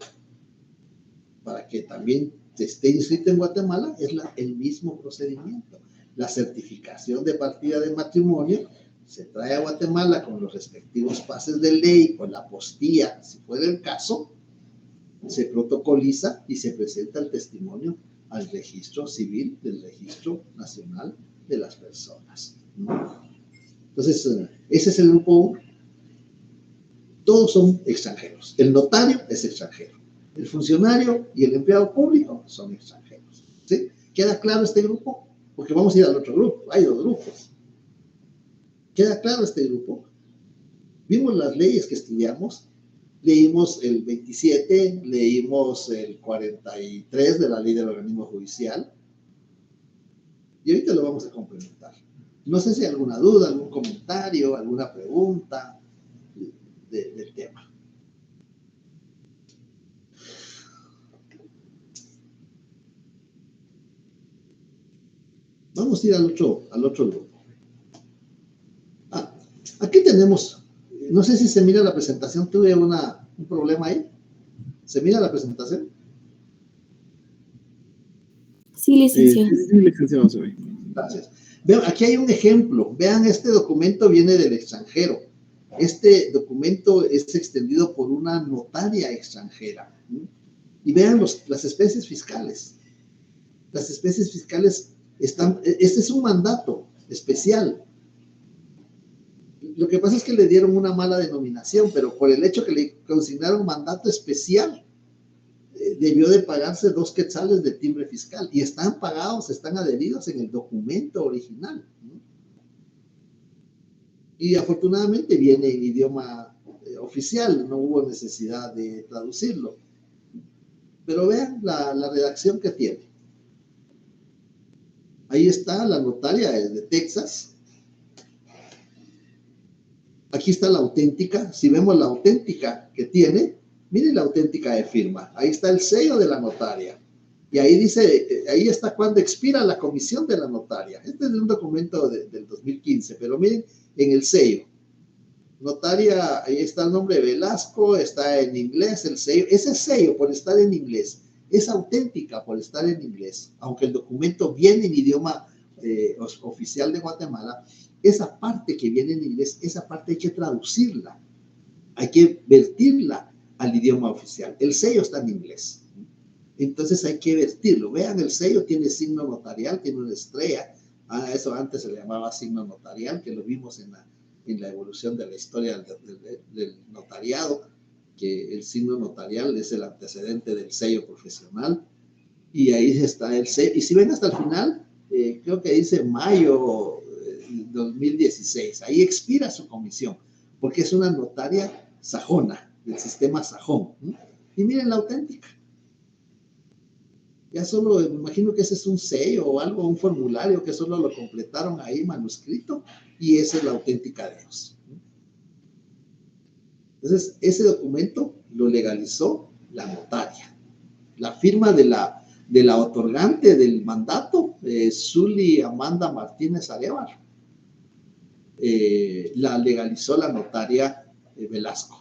para que también esté inscrito en Guatemala, es el mismo procedimiento. La certificación de partida de matrimonio se trae a Guatemala con los respectivos pases de ley, con la apostilla, si fuera el caso, se protocoliza y se presenta el testimonio al registro civil del Registro Nacional de las Personas. Entonces, ese es el grupo 1. Todos son extranjeros. El notario es extranjero. El funcionario y el empleado público son extranjeros. ¿Sí? ¿Queda claro este grupo? Porque vamos a ir al otro grupo. Hay 2 grupos. ¿Queda claro este grupo? Vimos las leyes que estudiamos. Leímos el 27, leímos el 43 de la ley del organismo judicial. Y ahorita lo vamos a complementar. No sé si hay alguna duda, algún comentario, alguna pregunta del tema. Vamos a ir al otro grupo. Aquí tenemos, no sé si se mira la presentación, tuve un problema ahí. ¿Se mira la presentación? Sí, licenciado. Sí, licenciado, se ve. Gracias. Vean, aquí hay un ejemplo. Vean, este documento viene del extranjero. Este documento es extendido por una notaria extranjera. Y vean las especies fiscales. Las especies fiscales este es un mandato especial. Lo que pasa es que le dieron una mala denominación, pero por el hecho que le consignaron mandato especial, debió de pagarse 2 quetzales de timbre fiscal, y están pagados, están adheridos en el documento original. Y afortunadamente viene en idioma oficial, no hubo necesidad de traducirlo. Pero vean la redacción que tiene. Ahí está la notaria de Texas. Aquí está la auténtica. Si vemos la auténtica que tiene, miren la auténtica de firma. Ahí está el sello de la notaria. Y ahí dice, ahí está cuando expira la comisión de la notaria. Este es un documento del 2015, pero miren en el sello. Notaria, ahí está el nombre Velasco, está en inglés el sello. Ese sello, por estar en inglés, es auténtica por estar en inglés, aunque el documento viene en idioma oficial de Guatemala. Esa parte que viene en inglés, esa parte hay que traducirla, hay que vertirla al idioma oficial. El sello está en inglés, entonces hay que vertirlo. Vean, el sello tiene signo notarial, tiene una estrella. Eso antes se le llamaba signo notarial, que lo vimos en la evolución de la historia del notariado, que el signo notarial es el antecedente del sello profesional, y ahí está el sello. Y si ven hasta el final, creo que dice mayo 2016, ahí expira su comisión, porque es una notaria sajona, del sistema sajón. Y miren la auténtica. Ya solo, me imagino que ese es un sello o algo, un formulario que solo lo completaron ahí manuscrito, y esa es la auténtica de ellos. Entonces, ese documento lo legalizó la notaria. La firma de la otorgante del mandato, Zuli Amanda Martínez Arevalo, la legalizó la notaria Velasco.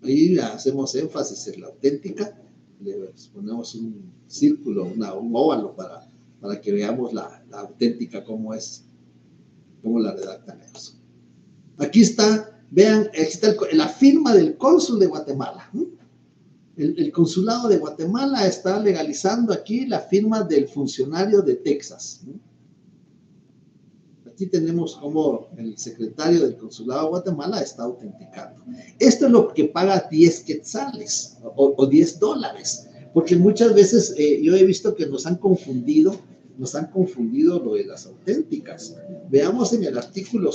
Ahí hacemos énfasis en la auténtica, le ponemos un círculo, un óvalo para que veamos la auténtica cómo es, cómo la redactan ellos. Aquí está, vean, aquí está la firma del cónsul de Guatemala. El consulado de Guatemala está legalizando aquí la firma del funcionario de Texas. Aquí tenemos como el secretario del consulado de Guatemala está autenticando. Esto es lo que paga 10 quetzales o $10, porque muchas veces yo he visto que nos han confundido lo de las auténticas. Veamos en el artículo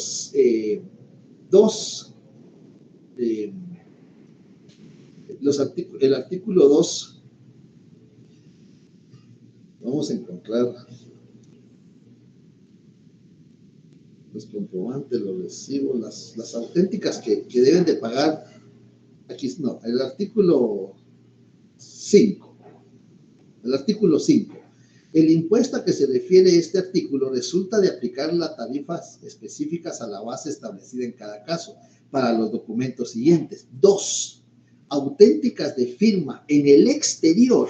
2, el artículo 2, vamos a encontrar los comprobantes, los recibos, las auténticas que deben de pagar. Aquí no, el artículo 5. El artículo 5. El impuesto a que se refiere este artículo resulta de aplicar las tarifas específicas a la base establecida en cada caso para los documentos siguientes. 2. Auténticas de firma en el exterior,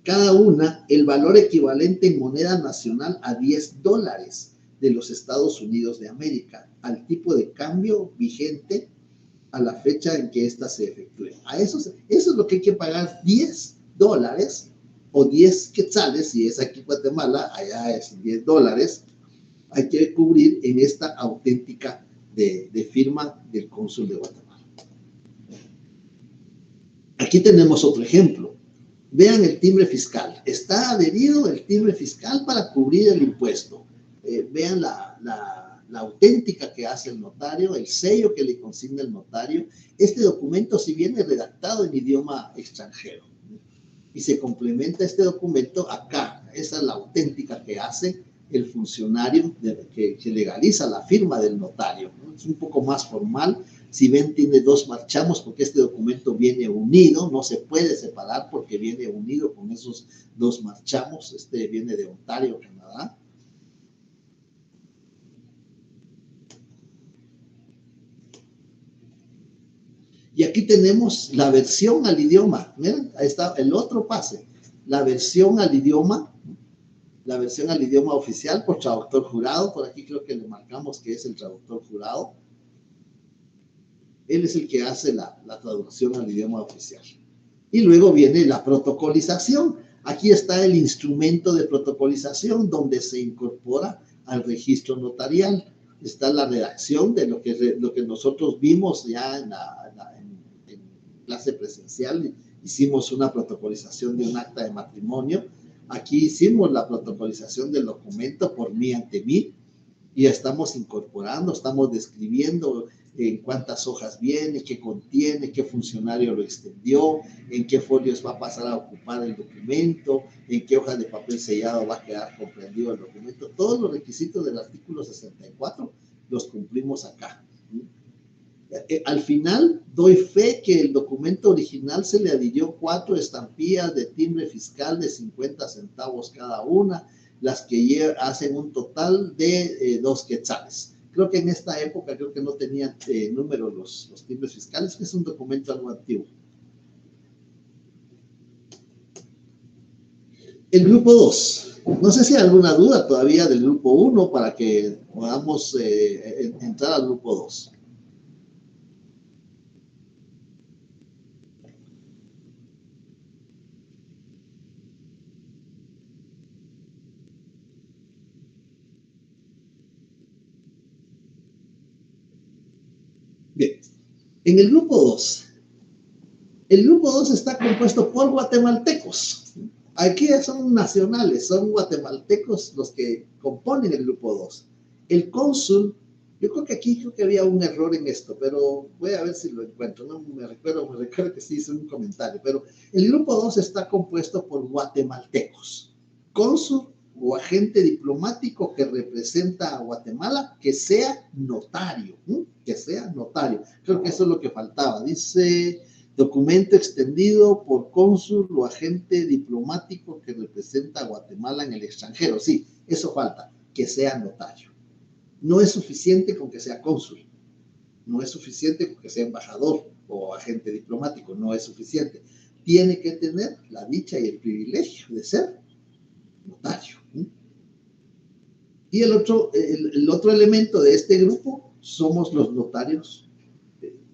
cada una el valor equivalente en moneda nacional a $10 de los Estados Unidos de América, al tipo de cambio vigente a la fecha en que ésta se efectúe. Eso es lo que hay que pagar, $10 o 10 quetzales, si es aquí Guatemala, allá es $10, hay que cubrir en esta auténtica de firma del cónsul de Guatemala. Aquí tenemos otro ejemplo. Vean el timbre fiscal. Está adherido el timbre fiscal para cubrir el impuesto. Vean la auténtica que hace el notario, el sello que le consigna el notario. Este documento si viene redactado en idioma extranjero y se complementa este documento acá. Esa es la auténtica que hace el funcionario que legaliza la firma del notario. Es un poco más formal. Si ven, tiene 2 marchamos porque este documento viene unido, no se puede separar porque viene unido con esos 2 marchamos. Este viene de Ontario, Canadá. Y aquí tenemos la versión al idioma. Miren, ahí está el otro pase. La versión al idioma oficial por traductor jurado. Por aquí creo que le marcamos que es el traductor jurado. Él es el que hace la traducción al idioma oficial. Y luego viene la protocolización. Aquí está el instrumento de protocolización donde se incorpora al registro notarial. Está la redacción de lo que nosotros vimos ya en clase presencial. Hicimos una protocolización de un acta de matrimonio. Aquí hicimos la protocolización del documento por mí ante mí y estamos incorporando, estamos describiendo en cuántas hojas viene, qué contiene, qué funcionario lo extendió, en qué folios va a pasar a ocupar el documento, en qué hoja de papel sellado va a quedar comprendido el documento. Todos los requisitos del artículo 64 los cumplimos acá. Al final, doy fe que el documento original se le adhirió 4 estampillas de timbre fiscal de 50 centavos cada una, las que hacen un total de 2 quetzales. Creo que en esta época, creo que no tenían número los timbres fiscales, que es un documento algo antiguo. El grupo 2. No sé si hay alguna duda todavía del grupo 1 para que podamos entrar al grupo 2. Bien, en el grupo 2 está compuesto por guatemaltecos. Aquí son nacionales, son guatemaltecos los que componen el grupo 2. El cónsul, yo creo que aquí había un error en esto, pero voy a ver si lo encuentro. No me recuerdo que sí hice un comentario, pero el grupo 2 está compuesto por guatemaltecos. Cónsul o agente diplomático que representa a Guatemala, que sea notario, que sea notario. Creo que eso es lo que faltaba. Dice documento extendido por cónsul o agente diplomático que representa a Guatemala en el extranjero. Sí, eso falta, que sea notario. No es suficiente con que sea cónsul, no es suficiente con que sea embajador o agente diplomático, no es suficiente. Tiene que tener la dicha y el privilegio de ser notario. Y el otro elemento de este grupo somos los notarios,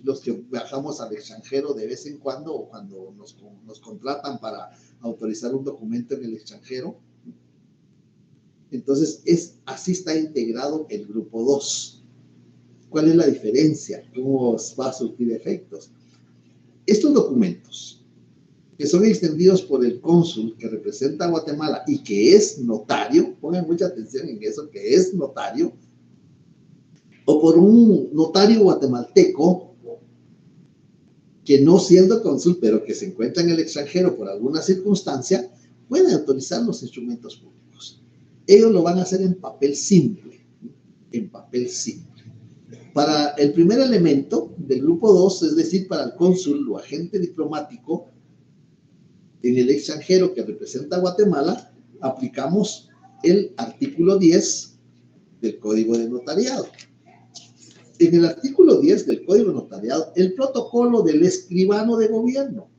los que viajamos al extranjero de vez en cuando o cuando nos contratan para autorizar un documento en el extranjero. Entonces, así está integrado el grupo 2. ¿Cuál es la diferencia? ¿Cómo va a surtir efectos? Estos documentos que son extendidos por el cónsul que representa a Guatemala y que es notario, pongan mucha atención en eso, que es notario, o por un notario guatemalteco que no siendo cónsul, pero que se encuentra en el extranjero por alguna circunstancia, puede autorizar los instrumentos públicos. Ellos lo van a hacer en papel simple, Para el primer elemento del grupo 2, es decir, para el cónsul o agente diplomático en el extranjero que representa a Guatemala, aplicamos el artículo 10 del Código de Notariado. En el artículo 10 del Código de Notariado, el protocolo del escribano de gobierno,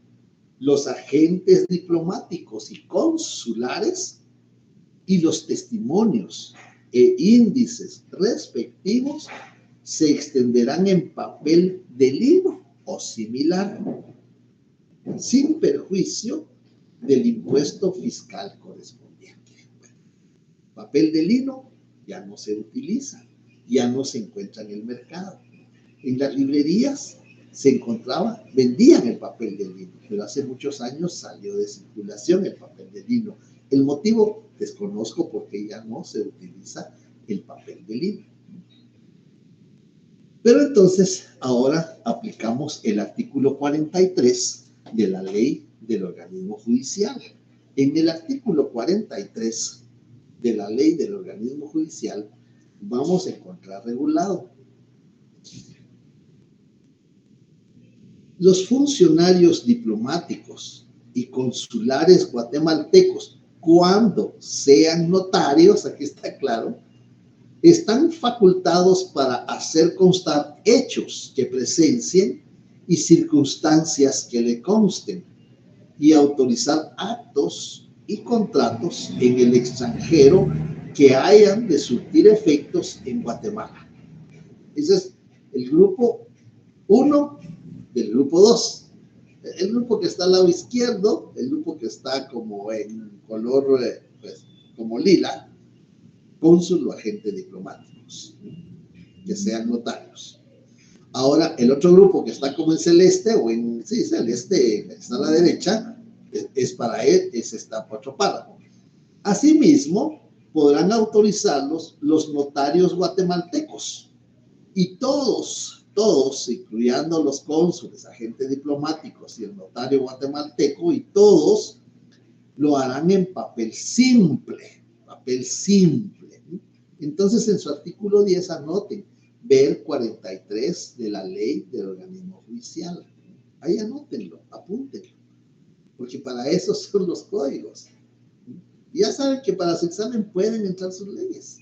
los agentes diplomáticos y consulares y los testimonios e índices respectivos se extenderán en papel de lino o similar, sin perjuicio del impuesto fiscal correspondiente. Papel de lino ya no se utiliza, ya no se encuentra en el mercado. En las librerías vendían el papel de lino, pero hace muchos años salió de circulación el papel de lino. El motivo desconozco porque ya no se utiliza el papel de lino. Pero entonces ahora aplicamos el artículo 43 de la ley del organismo judicial. En el artículo 43 de la ley del organismo judicial vamos a encontrar regulado: los funcionarios diplomáticos y consulares guatemaltecos, cuando sean notarios, aquí está claro, están facultados para hacer constar hechos que presencien y circunstancias que le consten y autorizar actos y contratos en el extranjero que hayan de surtir efectos en Guatemala. Ese es el grupo 1 del grupo 2. El grupo que está al lado izquierdo, el grupo que está como en color como lila, cónsul o agente diplomáticos, que sean notarios. Ahora, el otro grupo que está como en celeste, celeste, que está a la derecha, es para él, ese está por otro párrafo. Asimismo, podrán autorizarlos los notarios guatemaltecos y todos, incluyendo los cónsules, agentes diplomáticos y el notario guatemalteco, y todos lo harán en papel simple, Entonces, en su artículo 10 anoten, ver 43 de la ley del organismo judicial. Ahí anótenlo, apúntenlo, porque para eso son los códigos. Ya saben que para su examen pueden entrar sus leyes,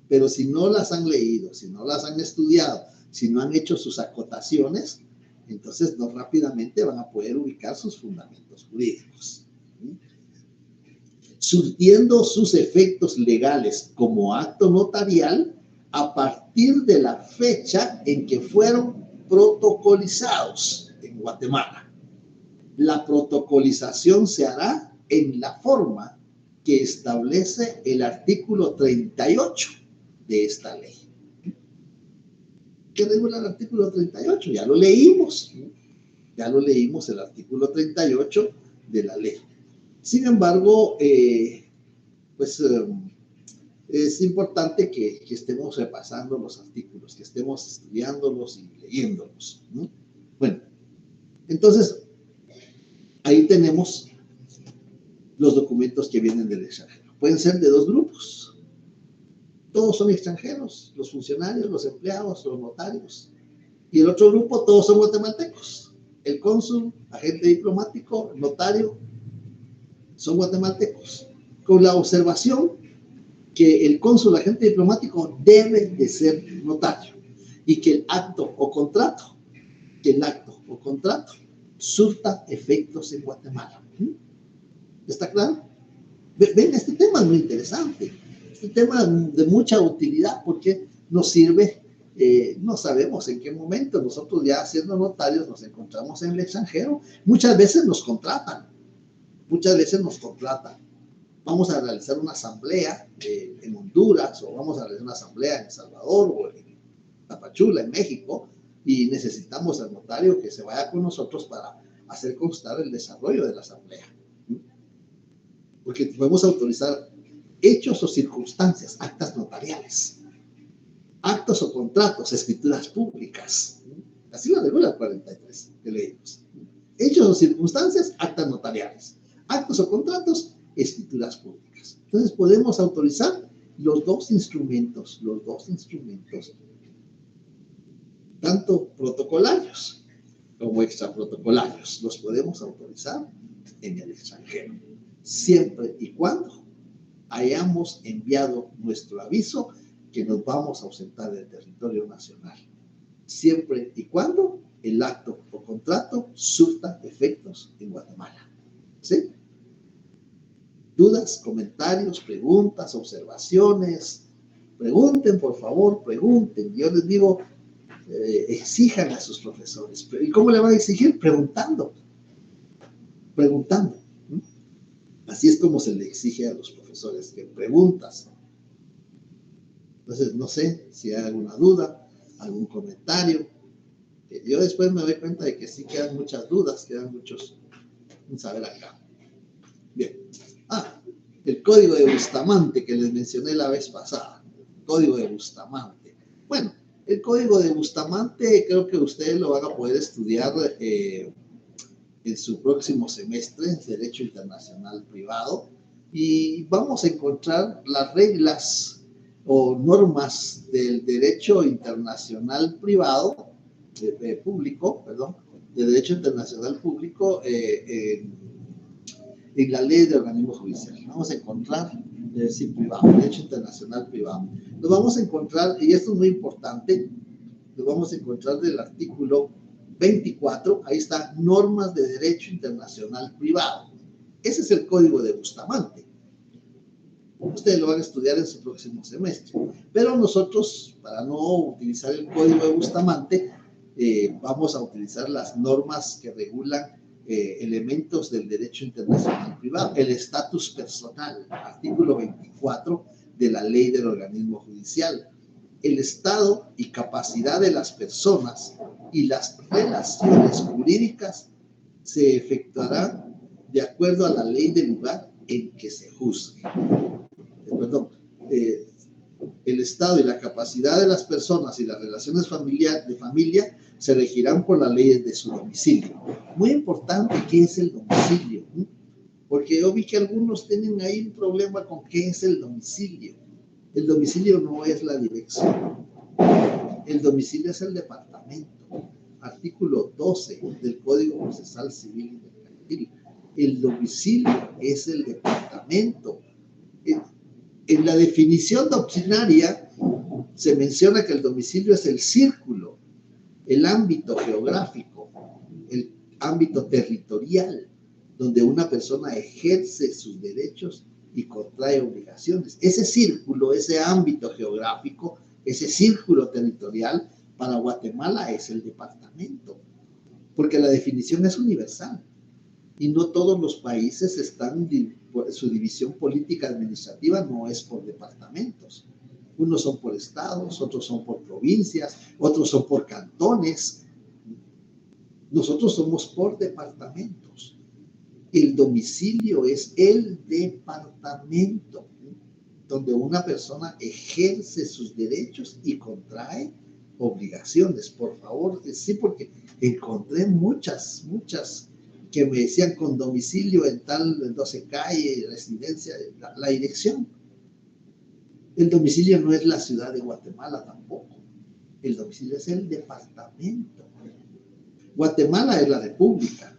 pero si no las han leído, si no las han estudiado, si no han hecho sus acotaciones, entonces no rápidamente van a poder ubicar sus fundamentos jurídicos, surtiendo sus efectos legales como acto notarial a partir de la fecha en que fueron protocolizados en Guatemala. La protocolización se hará en la forma que establece el artículo 38 de esta ley. ¿Qué regula el artículo 38? Ya lo leímos el artículo 38 de la ley. Sin embargo, es importante que estemos repasando los artículos, que estemos estudiándolos y leyéndolos, ¿no? Bueno, entonces, ahí tenemos los documentos que vienen del extranjero. Pueden ser de dos grupos. Todos son extranjeros, los funcionarios, los empleados, los notarios. Y el otro grupo, todos son guatemaltecos. El cónsul, agente diplomático, notario, son guatemaltecos. Con la observación que el cónsul, agente diplomático, debe de ser notario. Y que el acto o contrato surta efectos en Guatemala. ¿Está claro? Ven, este tema es muy interesante. Este tema de mucha utilidad porque nos sirve, no sabemos en qué momento nosotros ya siendo notarios nos encontramos en el extranjero. Muchas veces nos contratan. Vamos a realizar una asamblea en Honduras, o vamos a realizar una asamblea en El Salvador o en Tapachula, en México, y necesitamos al notario que se vaya con nosotros para hacer constar el desarrollo de la asamblea. Porque podemos autorizar hechos o circunstancias, actas notariales, actos o contratos, escrituras públicas. Así lo regula el 43 que leímos. Hechos o circunstancias, actas notariales, actos o contratos, escrituras públicas. Entonces podemos autorizar los dos instrumentos, tanto protocolarios como extraprotocolarios, los podemos autorizar en el extranjero, siempre y cuando hayamos enviado nuestro aviso que nos vamos a ausentar del territorio nacional, siempre y cuando el acto o contrato surta efectos en Guatemala. ¿Sí? ¿Dudas, comentarios, preguntas, observaciones? Pregunten, por favor, pregunten. Yo les digo, exijan a sus profesores. ¿Y cómo le van a exigir? Preguntando. Así es como se le exige a los profesores, que preguntas. Entonces, no sé si hay alguna duda, algún comentario. Yo después me doy cuenta de que sí quedan muchas dudas, quedan muchos saber acá. Bien. El código de Bustamante que les mencioné la vez pasada. Código de Bustamante. Bueno, el código de Bustamante creo que ustedes lo van a poder estudiar en su próximo semestre, Derecho Internacional Privado, y vamos a encontrar las reglas o normas del Derecho Internacional Privado, público, de Derecho Internacional Público en la ley de organismo judicial. Vamos a encontrar Derecho Internacional Privado. Lo vamos a encontrar, y esto es muy importante, lo vamos a encontrar del artículo 24, ahí está, normas de derecho internacional privado. Ese es el código de Bustamante. Ustedes lo van a estudiar en su próximo semestre. Pero nosotros, para no utilizar el código de Bustamante, vamos a utilizar las normas que regulan elementos del derecho internacional privado. El estatus personal, artículo 24 de la ley del organismo judicial. El estado y capacidad de las personas y las relaciones jurídicas se efectuarán de acuerdo a la ley del lugar en que se juzgue. Perdón, el estado y la capacidad de las personas y las relaciones de familia se regirán por las leyes de su domicilio. Muy importante, ¿qué es el domicilio? Porque yo vi que algunos tienen ahí un problema con qué es el domicilio. El domicilio no es la dirección. El domicilio es el departamento. Artículo 12 del Código Procesal Civil y Mercantil. El domicilio es el departamento. En la definición doctrinaria se menciona que el domicilio es el círculo, el ámbito geográfico, el ámbito territorial, donde una persona ejerce sus derechos y contrae obligaciones. Ese círculo, ese ámbito geográfico, ese círculo territorial, para Guatemala es el departamento, porque la definición es universal y no todos los países están, su división política administrativa no es por departamentos. Unos son por estados, otros son por provincias, otros son por cantones. Nosotros somos por departamentos. El domicilio es el departamento donde una persona ejerce sus derechos y contrae obligaciones. Por favor, sí, porque encontré muchas que me decían con domicilio en tal 12 calle, residencia, la dirección. El domicilio no es la ciudad de Guatemala tampoco. El domicilio es el departamento. Guatemala es la república.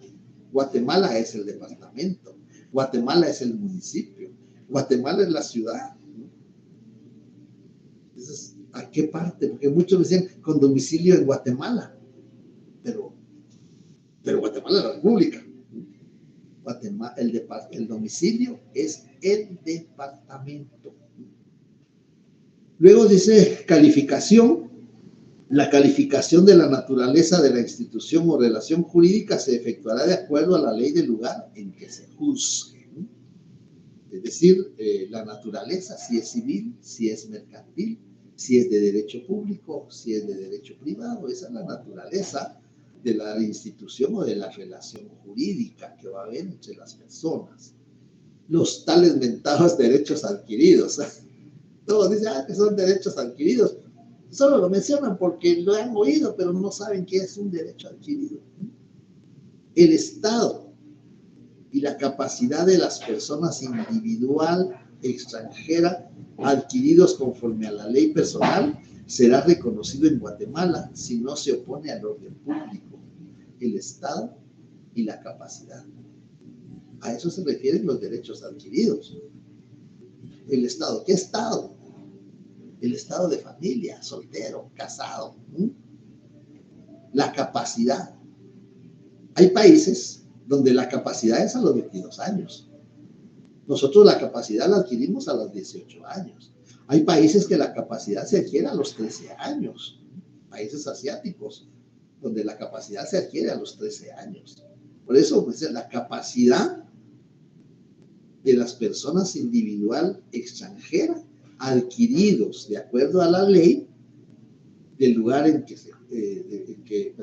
Guatemala es el departamento. Guatemala es el municipio. Guatemala es la ciudad. Entonces, ¿a qué parte? Porque muchos me decían con domicilio en Guatemala. Pero Guatemala es la república. Guatemala, el domicilio es el departamento. Luego dice calificación. La calificación de la naturaleza de la institución o relación jurídica se efectuará de acuerdo a la ley del lugar en que se juzgue. Es decir, la naturaleza, si es civil, si es mercantil, si es de derecho público, si es de derecho privado, esa es la naturaleza de la institución o de la relación jurídica que va a haber entre las personas. Los tales mentados derechos adquiridos. Todos dicen que son derechos adquiridos. Solo lo mencionan porque lo han oído, pero no saben qué es un derecho adquirido. El Estado y la capacidad de las personas individual, extranjera, adquiridos conforme a la ley personal, será reconocido en Guatemala si no se opone al orden público. El Estado y la capacidad. A eso se refieren los derechos adquiridos. El Estado. ¿Qué Estado? El estado de familia, soltero, casado. La capacidad. Hay países donde la capacidad es a los 22 años. Nosotros la capacidad la adquirimos a los 18 años. Hay países que la capacidad se adquiere a los 13 años. Países asiáticos, donde la capacidad se adquiere a los 13 años. Por eso, pues, la capacidad de las personas individual extranjera adquiridos de acuerdo a la ley del lugar en que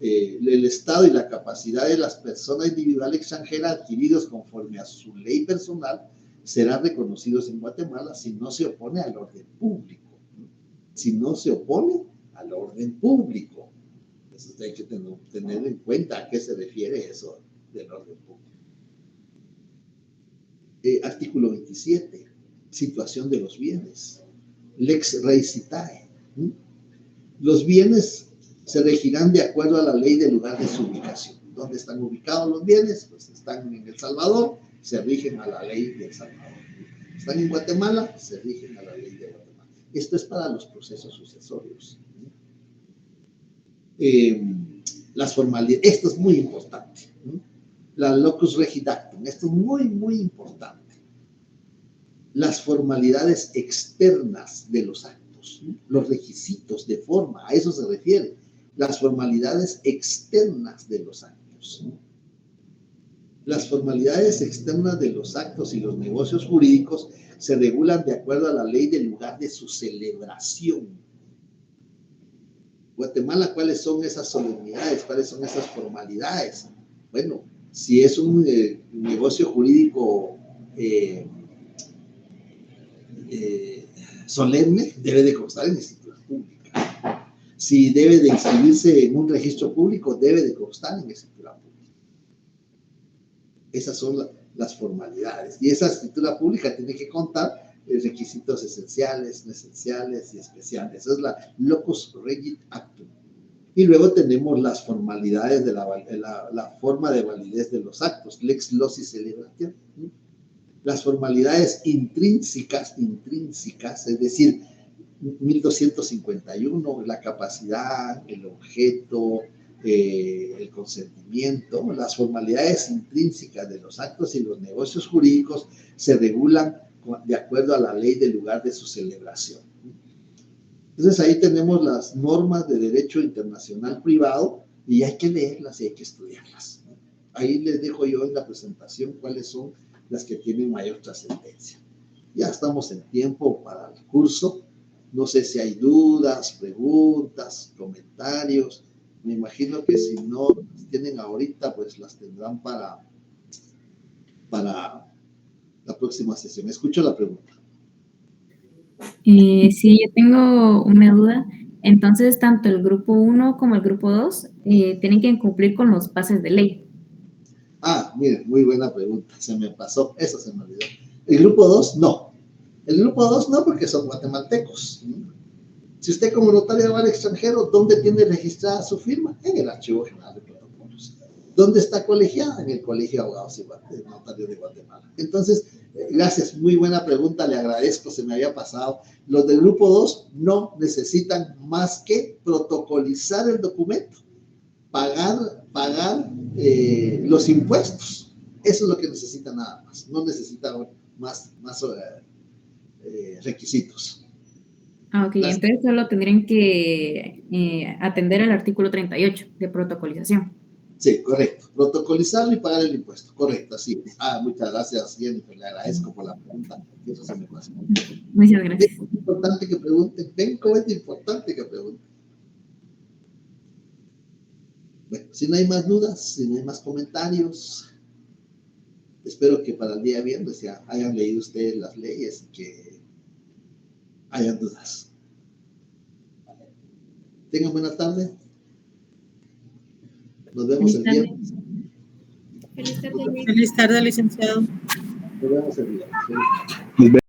el Estado y la capacidad de las personas individual extranjera adquiridos conforme a su ley personal serán reconocidos en Guatemala si no se opone al orden público. Si no se opone al orden público. Eso hay que tener en cuenta a qué se refiere eso del orden público. Artículo 27. Situación de los bienes. Lex Res Citae. Los bienes se regirán de acuerdo a la ley del lugar de su ubicación. ¿Dónde están ubicados los bienes? Pues están en El Salvador, se rigen a la ley de El Salvador. Están en Guatemala, se rigen a la ley de Guatemala. Esto es para los procesos sucesorios. Las formalidades, esto es muy importante. La locus regidactum, esto es muy importante. Las formalidades externas de los actos, los requisitos de forma, a eso se refiere, las formalidades externas de los actos. Las formalidades externas de los actos y los negocios jurídicos se regulan de acuerdo a la ley del lugar de su celebración. Guatemala, ¿cuáles son esas solemnidades? ¿Cuáles son esas formalidades? Bueno, si es un negocio jurídico solemne, debe de constar en escritura pública. Si debe de inscribirse en un registro público, debe de constar en escritura pública. Esas son las formalidades. Y esa escritura pública tiene que contar requisitos esenciales, no esenciales y especiales. Esa es la locus regit actum. Y luego tenemos las formalidades de la forma de validez de los actos, lex loci celebratio. Las formalidades intrínsecas, es decir, 1251, la capacidad, el objeto, el consentimiento. Las formalidades intrínsecas de los actos y los negocios jurídicos se regulan de acuerdo a la ley del lugar de su celebración. Entonces ahí tenemos las normas de derecho internacional privado y hay que leerlas y hay que estudiarlas. Ahí les dejo yo en la presentación cuáles son las que tienen mayor trascendencia. Ya estamos en tiempo para el curso. No sé si hay dudas, preguntas, comentarios. Me imagino que si no las tienen ahorita, pues las tendrán para la próxima sesión. Escucho la pregunta. Sí, yo tengo una duda. Entonces, tanto el grupo 1 como el grupo 2 tienen que cumplir con los pases de ley. Miren, muy buena pregunta. Se me pasó, eso se me olvidó. El grupo 2, no. El grupo 2 no, porque son guatemaltecos. Si usted como notario va al extranjero, ¿dónde tiene registrada su firma? En el Archivo General de Protocolos. ¿Dónde está colegiada? En el Colegio de Abogados y Notarios de Guatemala. Entonces, gracias, muy buena pregunta, le agradezco, se me había pasado. Los del grupo 2 no necesitan más que protocolizar el documento, pagar los impuestos. Eso es lo que necesitan nada más, no necesitan más requisitos. Ok, entonces solo tendrían que atender al artículo 38 de protocolización. Sí, correcto. Protocolizarlo y pagar el impuesto. Correcto, así es. Muchas gracias, Jennifer. Le agradezco por la pregunta. Eso se me pasó. Muchas gracias. Es importante que pregunten. Ven cómo es importante que pregunten. Bueno, si no hay más dudas, si no hay más comentarios, espero que para el día viernes ya hayan leído ustedes las leyes y que hayan dudas. Tengan buena tarde. Nos vemos el viernes. Feliz tarde, licenciado. Nos vemos el viernes.